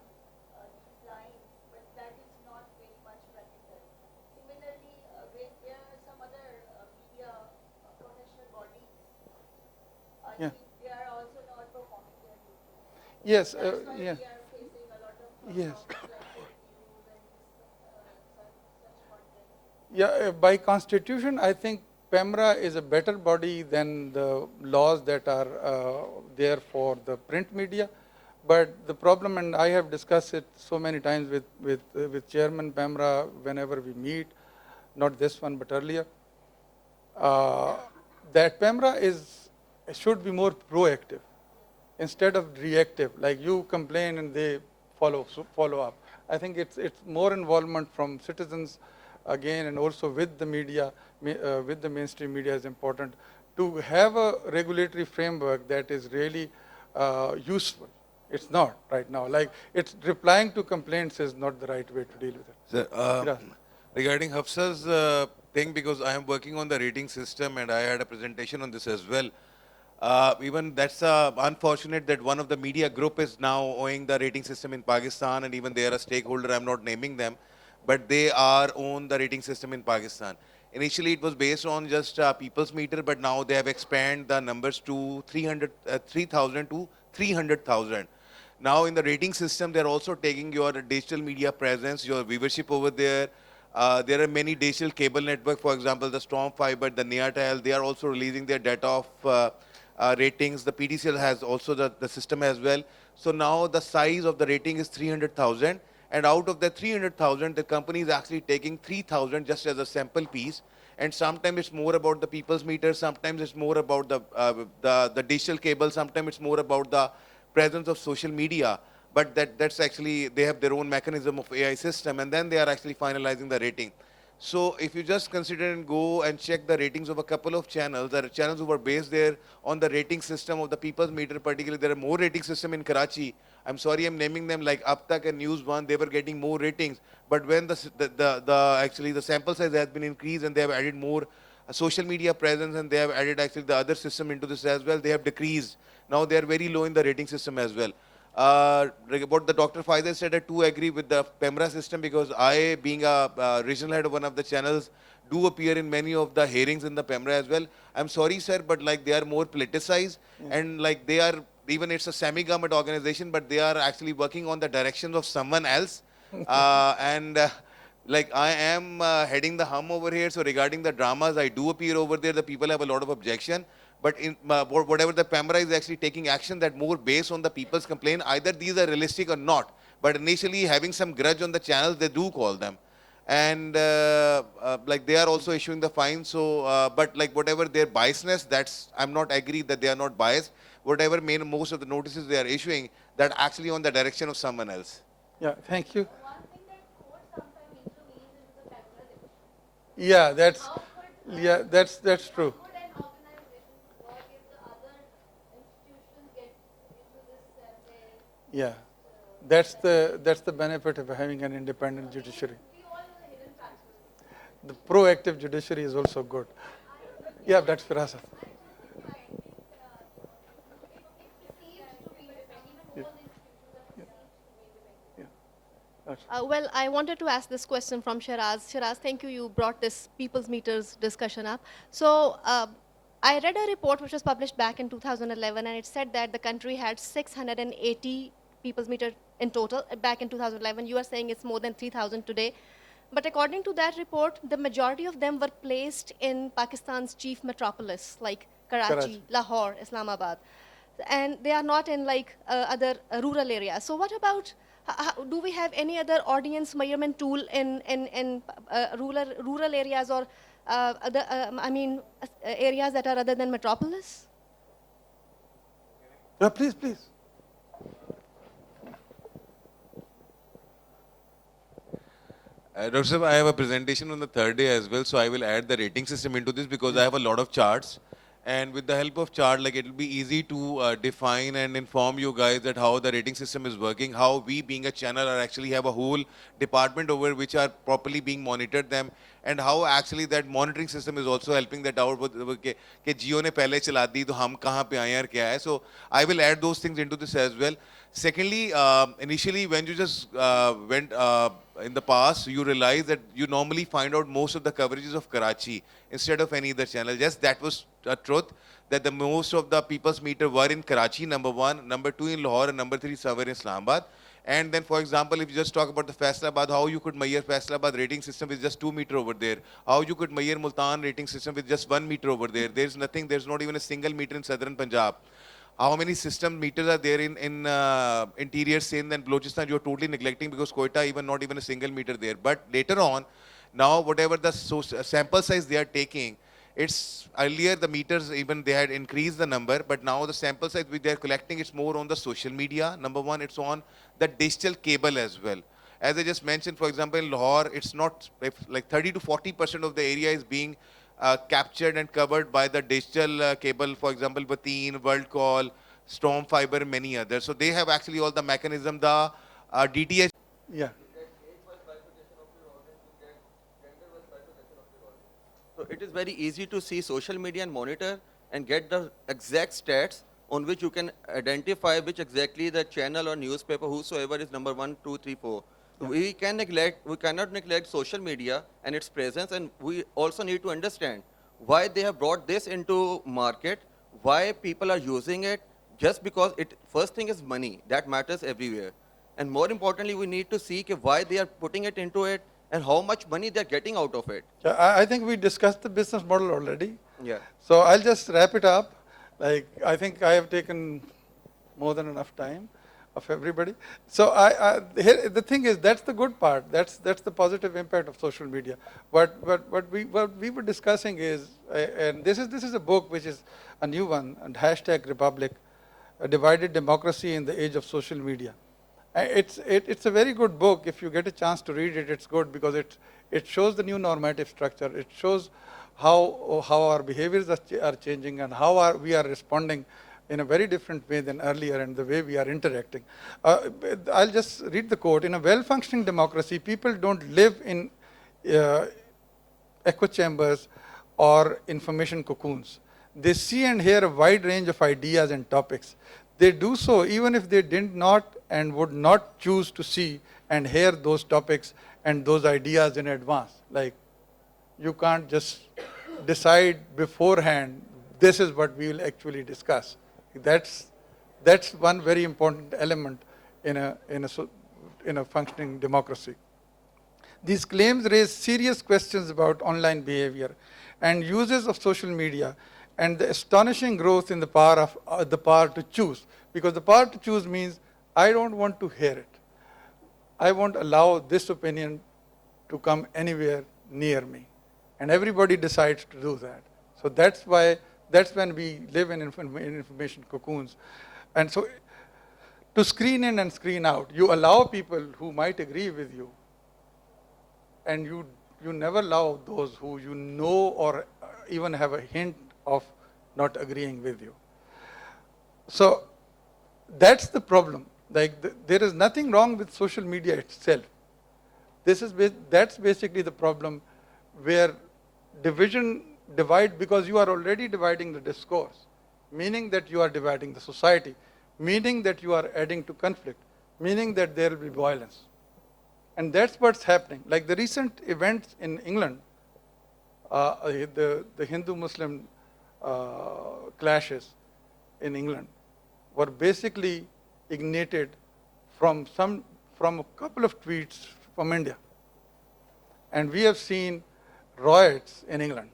Yeah. Yes. Yeah. Yes. Yeah, by constitution, I think PEMRA is a better body than the laws that are there for the print media. But the problem, and I have discussed it so many times with Chairman PEMRA whenever we meet, not this one but earlier, uh, that PEMRA should be more proactive instead of reactive. Like you complain and they follow up. I think it's more involvement from citizens again, and also with the media, with the mainstream media is important to have a regulatory framework that is really useful. It's not right now. Like it's replying to complaints is not the right way to deal with it. Sir, Yeah. regarding Hafsa's thing, because I am working on the rating system and I had a presentation on this as well. Even that's unfortunate that one of the media group is now owning the rating system in Pakistan, and even they are a stakeholder. I'm not naming them, but they are own the rating system in Pakistan. Initially, it was based on just people's meter, but now they have expanded the numbers to 3,000 to 300,000. Now in the rating system, they're also taking your digital media presence, your viewership over there. There are many digital cable network, for example, the Storm Fiber, the Neatel, they are also releasing their data of ratings. The PTCL has also the system as well. So now the size of the rating is 300,000. And out of the 300,000, the company is actually taking 3,000 just as a sample piece. And sometimes it's more about the people's meter, sometimes it's more about the digital cable, sometimes it's more about the presence of social media. But that's actually, they have their own mechanism of AI system, and then they are actually finalizing the rating. So if you just consider and go and check the ratings of a couple of channels, there are channels who are based there on the rating system of the people's meter, particularly there are more rating system in Karachi. I'm sorry I'm naming them, like Uptak and News One, they were getting more ratings. But when actually the sample size has been increased and they have added more social media presence and they have added actually the other system into this as well, they have decreased. Now they are very low in the rating system as well. About the Dr. Faisal said, I too agree with the PEMRA system, because I, being a regional head of one of the channels, do appear in many of the hearings in the PEMRA as well. I'm sorry, sir, but like they are more politicized, and like they are, even it's a semi-government organization, but they are actually working on the directions of someone else. Like I am heading the hum over here, so regarding the dramas, I do appear over there. The people have a lot of objection. But in whatever the PEMRA is actually taking action that more based on the people's complaint, either these are realistic or not. But initially having some grudge on the channels, they do call them. And like they are also issuing the fine. So, but like whatever their biasness, that's, I'm not agree that they are not biased. Whatever most of the notices they are issuing, that actually on the direction of someone else. Yeah. Thank you. Yeah, that's true. Yeah, that's the benefit of having an independent judiciary. The proactive judiciary is also good. Yeah, that's Firasat. Yeah. Yeah. Yeah. That's Well, I wanted to ask this question from Shiraz. Shiraz, thank you. You brought this people's meters discussion up. So I read a report which was published back in 2011, and it said that the country had 680 people's meter in total back in 2011. You are saying it's more than 3,000 today. But according to that report, the majority of them were placed in Pakistan's chief metropolis, like Karachi, Lahore, Islamabad. And they are not in like other rural areas. So what about, do we have any other audience measurement tool in rural areas or areas that are other than metropolis? Yeah, please, please. Dr. Saab, I have a presentation on the third day as well, so I will add the rating system into this because I have a lot of charts. And with the help of chart, like it will be easy to define and inform you guys that how the rating system is working, how we being a channel are actually have a whole department over which are properly being monitored them, and how actually that monitoring system is also helping that out कि जियो ने पहले चला दी तो हम कहाँ पे आए और क्या है. So I will add those things into this as well. Secondly, initially when you just went in the past, you realize that you normally find out most of the coverages of Karachi instead of any other channel. Yes, that was a truth, that the most of the people's meter were in Karachi, number one, number two in Lahore, and number three somewhere in Islamabad. And then, for example, if you just talk about the Faisalabad, how you could measure Faisalabad rating system with just 2 meter over there, how you could measure Multan rating system with just 1 meter over there. There's nothing, there's not even a single meter in southern Punjab. How many system meters are there in interior Sindh and Balochistan? You're totally neglecting because Quetta even not even a single meter there. But later on, now whatever the sample size they are taking, it's earlier the meters even they had increased the number, but now the sample size which they are collecting, it's more on the social media. Number one, it's on the digital cable as well. As I just mentioned, for example, in Lahore, it's not like 30 to 40% of the area is being captured and covered by the digital cable, for example, Bateen, World Call, Storm Fiber, many others. So they have actually all the mechanism, the DTH. Yeah. So it is very easy to see social media and monitor and get the exact stats on which you can identify which exactly the channel or newspaper, whosoever is number 1, 2, 3, 4. So we cannot neglect social media and its presence, and we also need to understand why they have brought this into market, why people are using it, just because first thing is money, that matters everywhere. And more importantly, we need to see why they are putting it into it and how much money they're getting out of it. Yeah, I think we discussed the business model already. Yeah. So I'll just wrap it up. Like, I think I have taken more than enough time of everybody. So here, the thing is, that's the good part. That's the positive impact of social media. What we were discussing is, and this is a book which is a new one, and #Republic, a divided democracy in the age of social media. It's a very good book. If you get a chance to read it, it's good because it shows the new normative structure. It shows how our behaviors are changing and how we are responding in a very different way than earlier and the way we are interacting. I'll just read the quote. In a well-functioning democracy, people don't live in echo chambers or information cocoons. They see and hear a wide range of ideas and topics. They do so even if they did not and would not choose to see and hear those topics and those ideas in advance. Like, you can't just decide beforehand, this is what we will actually discuss. That's one very important element in a functioning democracy. These claims raise serious questions about online behavior and uses of social media and the astonishing growth in the power of the power to choose. Because the power to choose means I don't want to hear it. I won't allow this opinion to come anywhere near me. And everybody decides to do that. So that's when we live in information cocoons. And so to screen in and screen out, you allow people who might agree with you, and you never allow those who you know or even have a hint of not agreeing with you. So that's the problem. Like, there is nothing wrong with social media itself. That's basically the problem, where divide, because you are already dividing the discourse, meaning that you are dividing the society, meaning that you are adding to conflict, meaning that there will be violence. And that's what's happening. Like the recent events in England, the Hindu-Muslim clashes in England were basically ignited from a couple of tweets from India. And we have seen riots in England.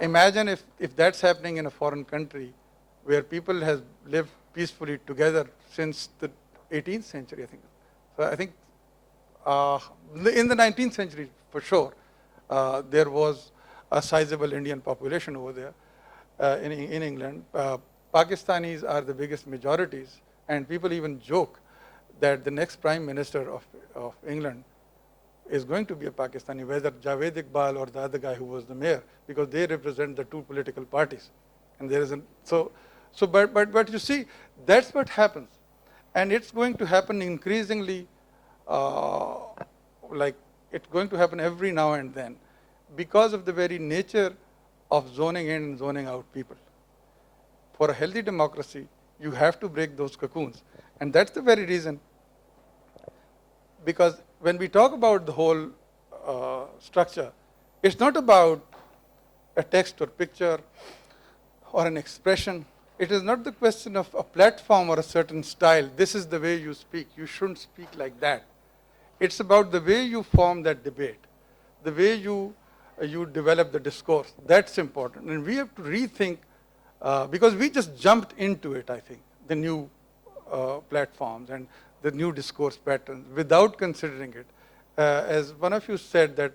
Imagine if that's happening in a foreign country where people have lived peacefully together since the 18th century, I think. So I think in the 19th century, for sure, there was a sizable Indian population over there in England. Pakistanis are the biggest majorities, and people even joke that the next Prime Minister of England is going to be a Pakistani, whether Javed Iqbal or the other guy who was the mayor, because they represent the two political parties. And there isn't, but you see, that's what happens. And it's going to happen increasingly, like it's going to happen every now and then, because of the very nature of zoning in and zoning out people. For a healthy democracy, you have to break those cocoons. And that's the very reason, because when we talk about the whole structure, it's not about a text or picture or an expression. It is not the question of a platform or a certain style. This is the way you speak. You shouldn't speak like that. It's about the way you form that debate, the way you develop the discourse. That's important. And we have to rethink, because we just jumped into it, I think, the new platforms and the new discourse patterns without considering it. As one of you said that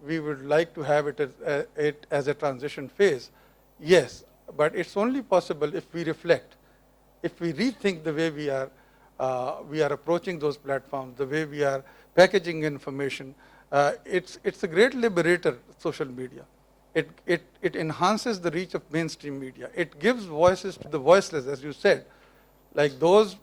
we would like to have it as a transition phase. Yes, but it's only possible if we reflect, if we rethink the way we are approaching those platforms, the way we are packaging information. It's a great liberator, social media. It enhances the reach of mainstream media. It gives voices to the voiceless, as you said, like those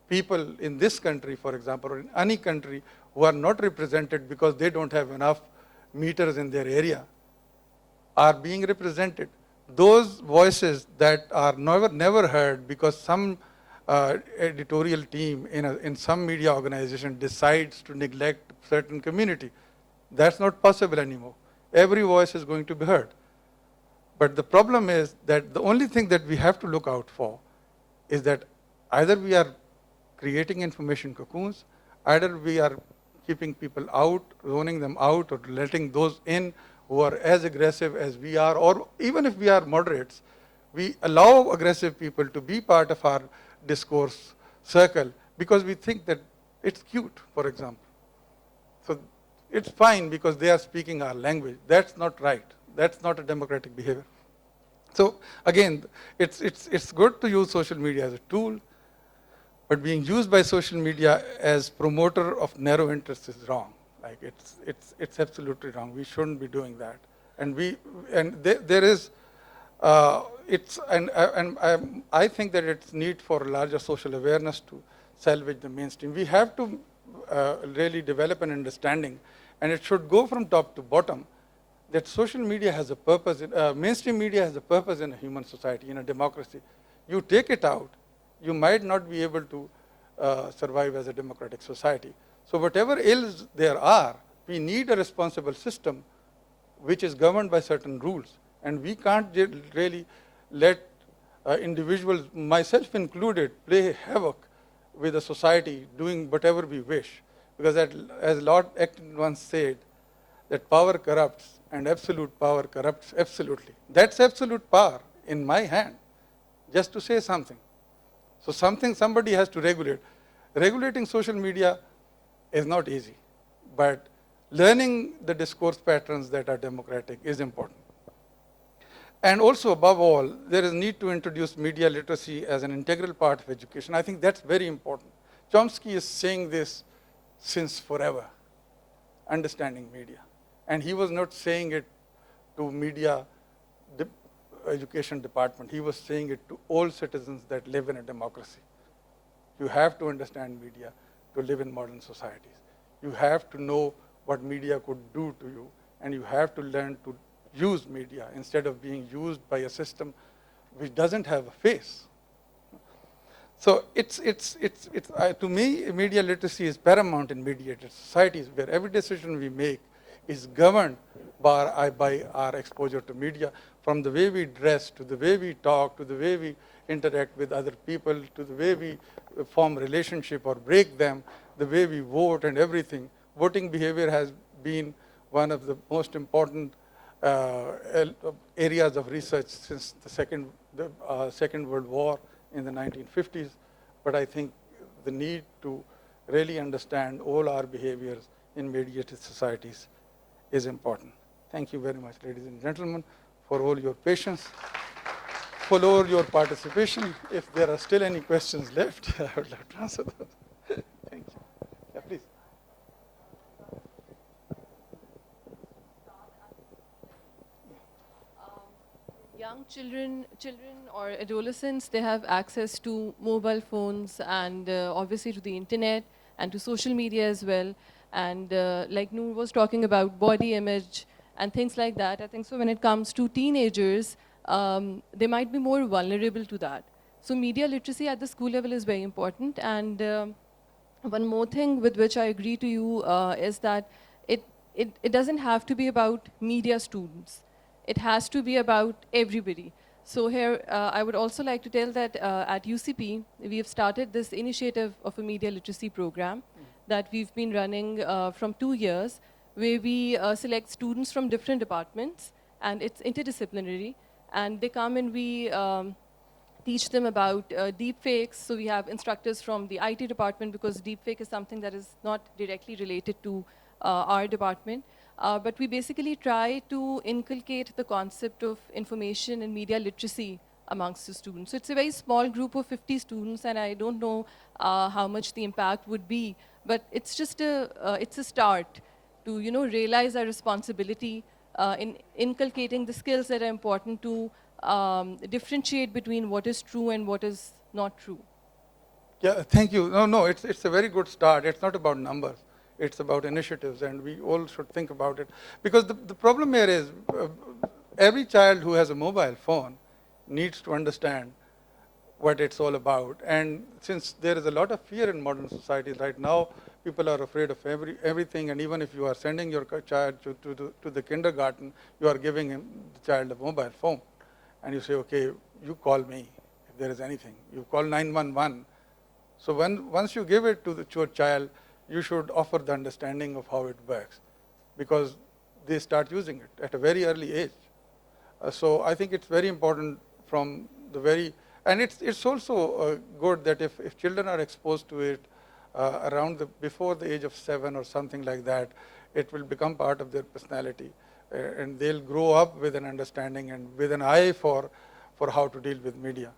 people in this country, for example, or in any country, who are not represented because they don't have enough meters in their area, are being represented. Those voices that are never heard because some editorial team in some media organization decides to neglect certain community. That's not possible anymore. Every voice is going to be heard. But the problem is that the only thing that we have to look out for is that either we are creating information cocoons, either we are keeping people out, zoning them out, or letting those in who are as aggressive as we are, or even if we are moderates, we allow aggressive people to be part of our discourse circle because we think that it's cute, for example. So it's fine because they are speaking our language. That's not right. That's not a democratic behavior. So again, it's good to use social media as a tool, but being used by social media as promoter of narrow interests is wrong. Like it's absolutely wrong. We shouldn't be doing that. And there is I think that it's need for larger social awareness to salvage the mainstream. We have to really develop an understanding, and it should go from top to bottom, that social media has a purpose, mainstream media has a purpose in a human society, in a democracy. You take it out, you might not be able to survive as a democratic society. So whatever ills there are, we need a responsible system which is governed by certain rules. And we can't really let individuals, myself included, play havoc with a society doing whatever we wish. Because as Lord Acton once said, that power corrupts and absolute power corrupts absolutely. That's absolute power in my hand, just to say something. So somebody has to regulate. Regulating social media is not easy, but learning the discourse patterns that are democratic is important. And also, above all, there is need to introduce media literacy as an integral part of education. I think that's very important. Chomsky is saying this since forever, understanding media. And he was not saying it to media education department. He was saying it to all citizens that live in a democracy. You have to understand media to live in modern societies. You have to know what media could do to you, and you have to learn to use media instead of being used by a system which doesn't have a face. So to me, media literacy is paramount in mediated societies where every decision we make is governed by our exposure to media, from the way we dress, to the way we talk, to the way we interact with other people, to the way we form relationship or break them, the way we vote and everything. Voting behavior has been one of the most important areas of research since the Second World War in the 1950s. But I think the need to really understand all our behaviors in mediated societies is important. Thank you very much, ladies and gentlemen, for all your patience, for all your participation. If there are still any questions left, I would like to answer those. Thank you. Yeah, please. young children or adolescents, they have access to mobile phones and obviously to the internet and to social media as well. And like Noor was talking about body image and things like that, I think so when it comes to teenagers, they might be more vulnerable to that. So media literacy at the school level is very important. And one more thing with which I agree to you is that it doesn't have to be about media students. It has to be about everybody. So here, I would also like to tell that at UCP, we have started this initiative of a media literacy program that we've been running from 2 years, where we select students from different departments, and it's interdisciplinary. And they come and we teach them about deep fakes. So we have instructors from the IT department, because deep fake is something that is not directly related to our department. But we basically try to inculcate the concept of information and media literacy amongst the students. So it's a very small group of 50 students, and I don't know how much the impact would be, but it's just it's a start to realize our responsibility in inculcating the skills that are important to differentiate between what is true and what is not true. Yeah, thank you. No, it's a very good start. It's not about numbers. It's about initiatives, and we all should think about it. Because the problem here is every child who has a mobile phone needs to understand what it's all about. And since there is a lot of fear in modern society right now, people are afraid of everything. And even if you are sending your child to the kindergarten, you are giving the child a mobile phone. And you say, okay, you call me if there is anything. You call 911. So once you give it to your child, you should offer the understanding of how it works, because they start using it at a very early age. So I think it's very important from the very, and it's also good that if children are exposed to it before the age of 7 or something like that, it will become part of their personality, and they'll grow up with an understanding and with an eye for how to deal with media.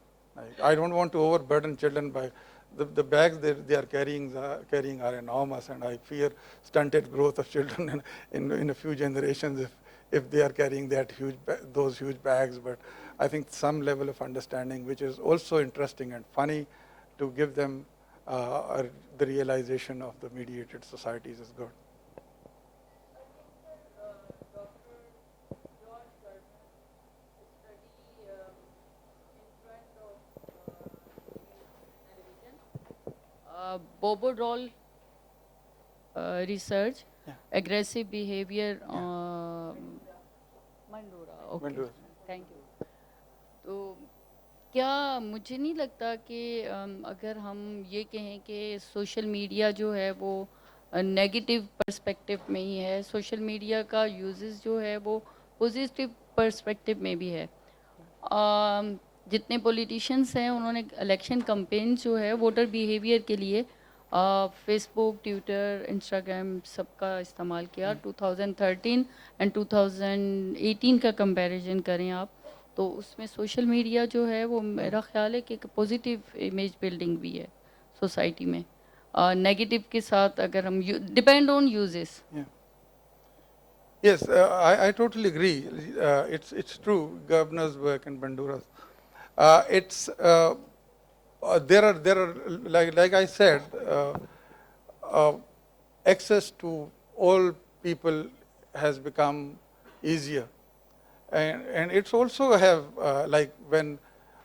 I don't want to overburden children by the bags they are carrying are enormous, and I fear stunted growth of children in a few generations if they are carrying those huge bags. But I think some level of understanding, which is also interesting and funny, to give them the realization of the mediated societies is good. Bobo research, aggressive behavior. Mandora, okay. Mandora. Thank you. तो क्या मुझे नहीं लगता कि अगर हम ये कहें कि सोशल मीडिया जो है वो नेगेटिव पर्सपेक्टिव में ही है, सोशल मीडिया का यूजेस जो है वो पॉजिटिव पर्सपेक्टिव में भी है. जितने पॉलिटिशियंस हैं उन्होंने इलेक्शन कैंपेन जो है वोटर बिहेवियर के लिए फेसबुक, ट्विटर, इंस्टाग्राम सबका इस्तेमाल किया. 2013 एंड 2018 का कंपैरिजन करें आप तो उसमें सोशल मीडिया जो है वो मेरा ख्याल है कि एक पॉजिटिव इमेज बिल्डिंग भी है सोसाइटी में. नेगेटिव के साथ अगर हम depend on uses. Yes, I totally agree. It's true. Governor's work and Bandura's. There are like I said, access to all people has become easier, and it's also have like when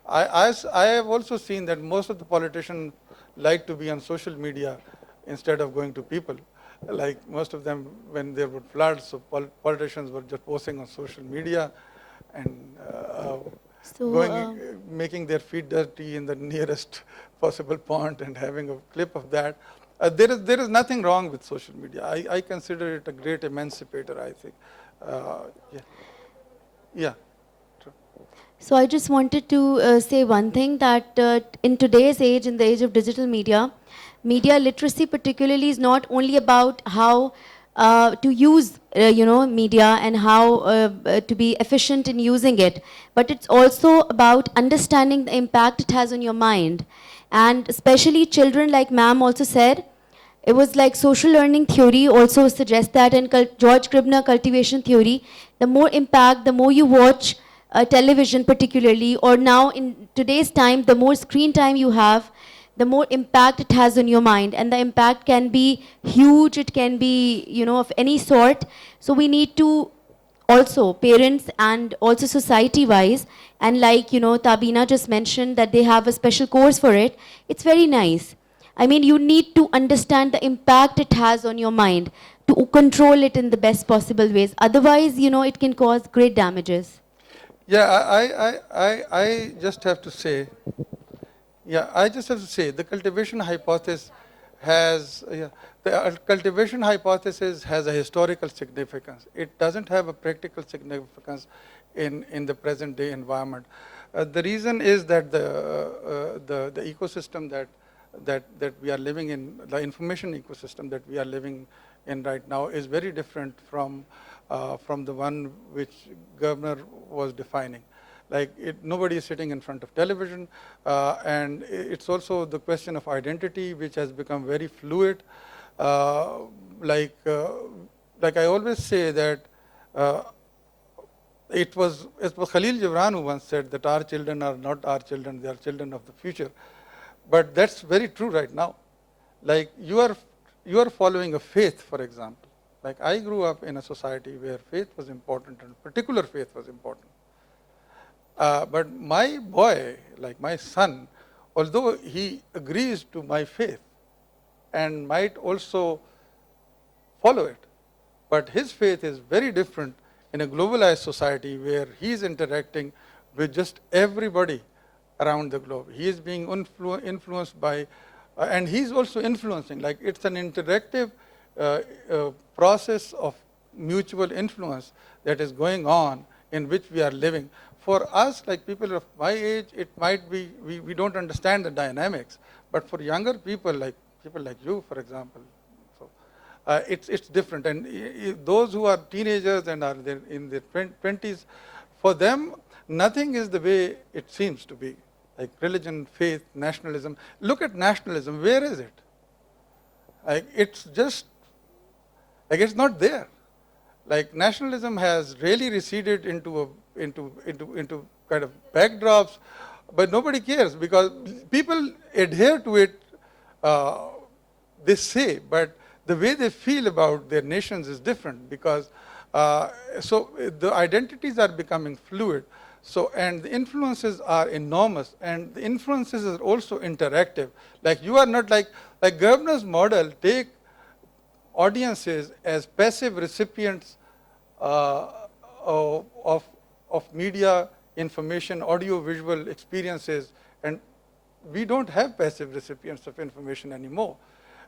I have also seen that most of the politicians like to be on social media instead of going to people. Like most of them, when there were floods, so politicians were just posting on social media and making their feet dirty in the nearest possible pond and having a clip of that. There is nothing wrong with social media. I consider it a great emancipator, I think. Yeah. True. So I just wanted to say one thing, that in today's age, in the age of digital media, media literacy particularly is not only about how to use media and how to be efficient in using it, but it's also about understanding the impact it has on your mind. And especially children, like ma'am also said, it was like social learning theory also suggests that, and George Gribner cultivation theory, the more impact, the more you watch, television particularly, or now in today's time, the more screen time you have, the more impact it has on your mind. And the impact can be huge, it can be, of any sort. So we need to also, parents and also society wise, and like, Tabina just mentioned that they have a special course for it. It's very nice. I mean, you need to understand the impact it has on your mind to control it in the best possible ways. Otherwise, it can cause great damages. Yeah, I just have to say, the cultivation hypothesis has a historical significance. It doesn't have a practical significance in the present day environment. The reason is that the ecosystem that we are living in, the information ecosystem that we are living in right now, is very different from the one which Governor was defining. Like, nobody is sitting in front of television, and it's also the question of identity, which has become very fluid. Like I always say that it was Khalil Gibran who once said that our children are not our children, they are children of the future. But that's very true right now. Like, you are following a faith, for example. Like, I grew up in a society where faith was important, and particular faith was important. But my boy, like my son, although he agrees to my faith and might also follow it, but his faith is very different in a globalized society where he is interacting with just everybody around the globe. He is being influenced by, and he's also influencing. Like, it's an interactive process of mutual influence that is going on in which we are living. For us, like people of my age, it might be, we don't understand the dynamics. But for younger people like you, for example, so it's different. And those who are teenagers and are in their 20s, for them, nothing is the way it seems to be. Like religion, faith, nationalism. Look at nationalism. Where is it? Like, it's just, like, it's not there. Like, nationalism has really receded into kind of backdrops, but nobody cares because people adhere to it, they say, but the way they feel about their nations is different because, so the identities are becoming fluid. So, and the influences are enormous, and the influences are also interactive. Like, you are not like Governor's model take audiences as passive recipients of media, information, audio-visual experiences, and we don't have passive recipients of information anymore.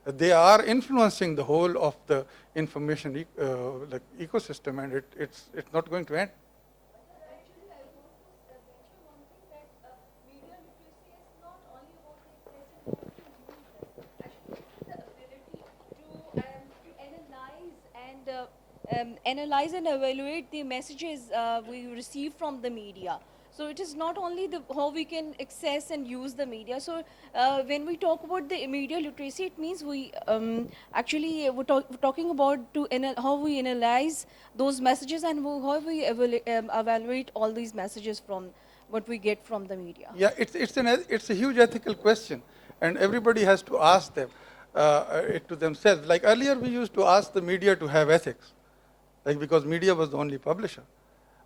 They are influencing the whole of the information ecosystem, and it's not going to end. Analyze and evaluate the messages we receive from the media. So it is not only how we can access and use the media. So when we talk about the media literacy, it means we we're talking about how we analyze those messages and how we evaluate all these messages from what we get from the media. Yeah, it's a huge ethical question, and everybody has to ask them it to themselves. Like earlier, we used to ask the media to have ethics, like because media was the only publisher.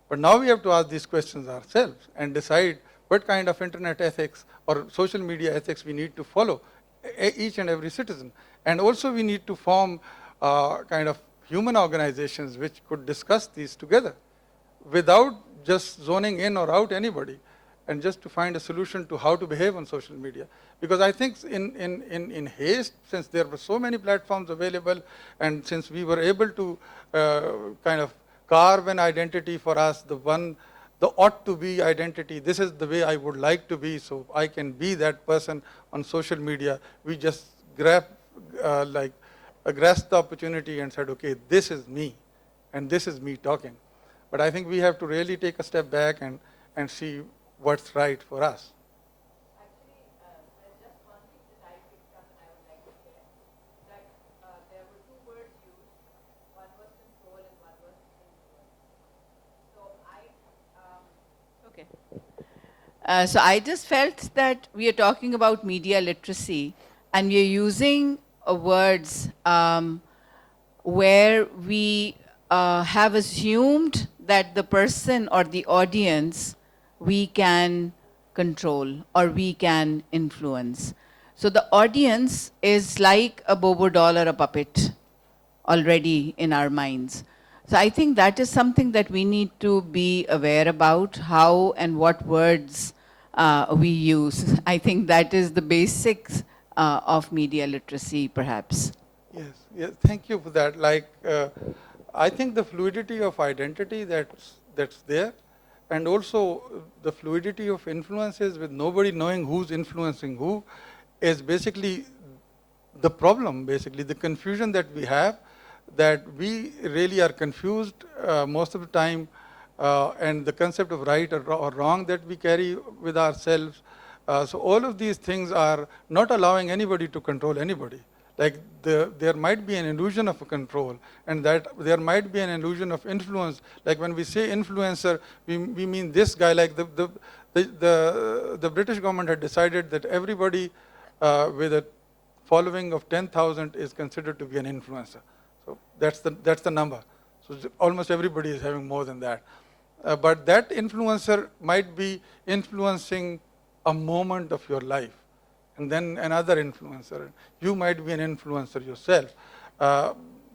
But now we have to ask these questions ourselves and decide what kind of internet ethics or social media ethics we need to follow, each and every citizen. And also we need to form kind of human organizations which could discuss these together without just zoning in or out anybody, and just to find a solution to how to behave on social media. Because I think in haste, since there were so many platforms available, and since we were able to kind of carve an identity for us, the ought to be identity, this is the way I would like to be, so I can be that person on social media, we just grasped the opportunity and said, okay, this is me, and this is me talking. But I think we have to really take a step back and see what's right for us. Actually, there's just one thing that I picked up and I would like to share, that there were two words used. One was control and one was influence. So I So I just felt that we are talking about media literacy and we are using words where we have assumed that the person or the audience we can control or we can influence. So the audience is like a bobo doll or a puppet already in our minds. So I think that is something that we need to be aware about, how and what words we use. I think that is the basics of media literacy, perhaps. Yes, thank you for that. Like, I think the fluidity of identity that's there, and also the fluidity of influences with nobody knowing who's influencing who, is basically the problem. Basically, the confusion that we have, that we really are confused most of the time, and the concept of right or wrong that we carry with ourselves. So all of these things are not allowing anybody to control anybody. Like there might be an illusion of a control, and that there might be an illusion of influence. Like when we say influencer, we mean this guy. Like the British government had decided that everybody with a following of 10,000 is considered to be an influencer. So that's the number. So almost everybody is having more than that. But that influencer might be influencing a moment of your life, and then another influencer. You might be an influencer yourself.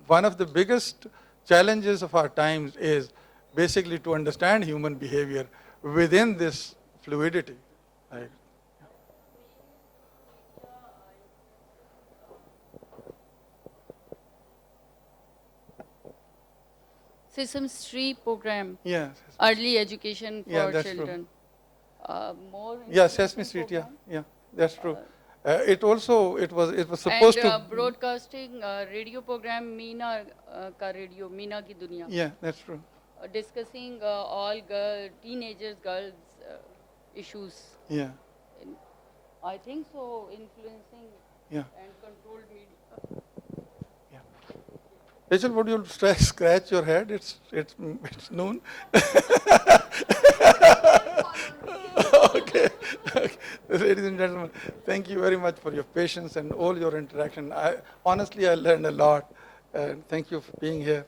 One of the biggest challenges of our times is basically to understand human behavior within this fluidity. Right? Sesame Street program. Yeah. Early education for Yeah, that's children. true. More. Yeah, Sesame Street. Yeah, that's true. It was supposed and, to. Broadcasting radio program Meena ka radio, Meena ki Duniya. Yeah, that's true. Discussing all teenagers, girls issues. Yeah. I think so, influencing Yeah. and controlled media. Rachel, would you scratch your head? It's noon. Okay. Ladies and gentlemen, thank you very much for your patience and all your interaction. Honestly, I learned a lot. And thank you for being here.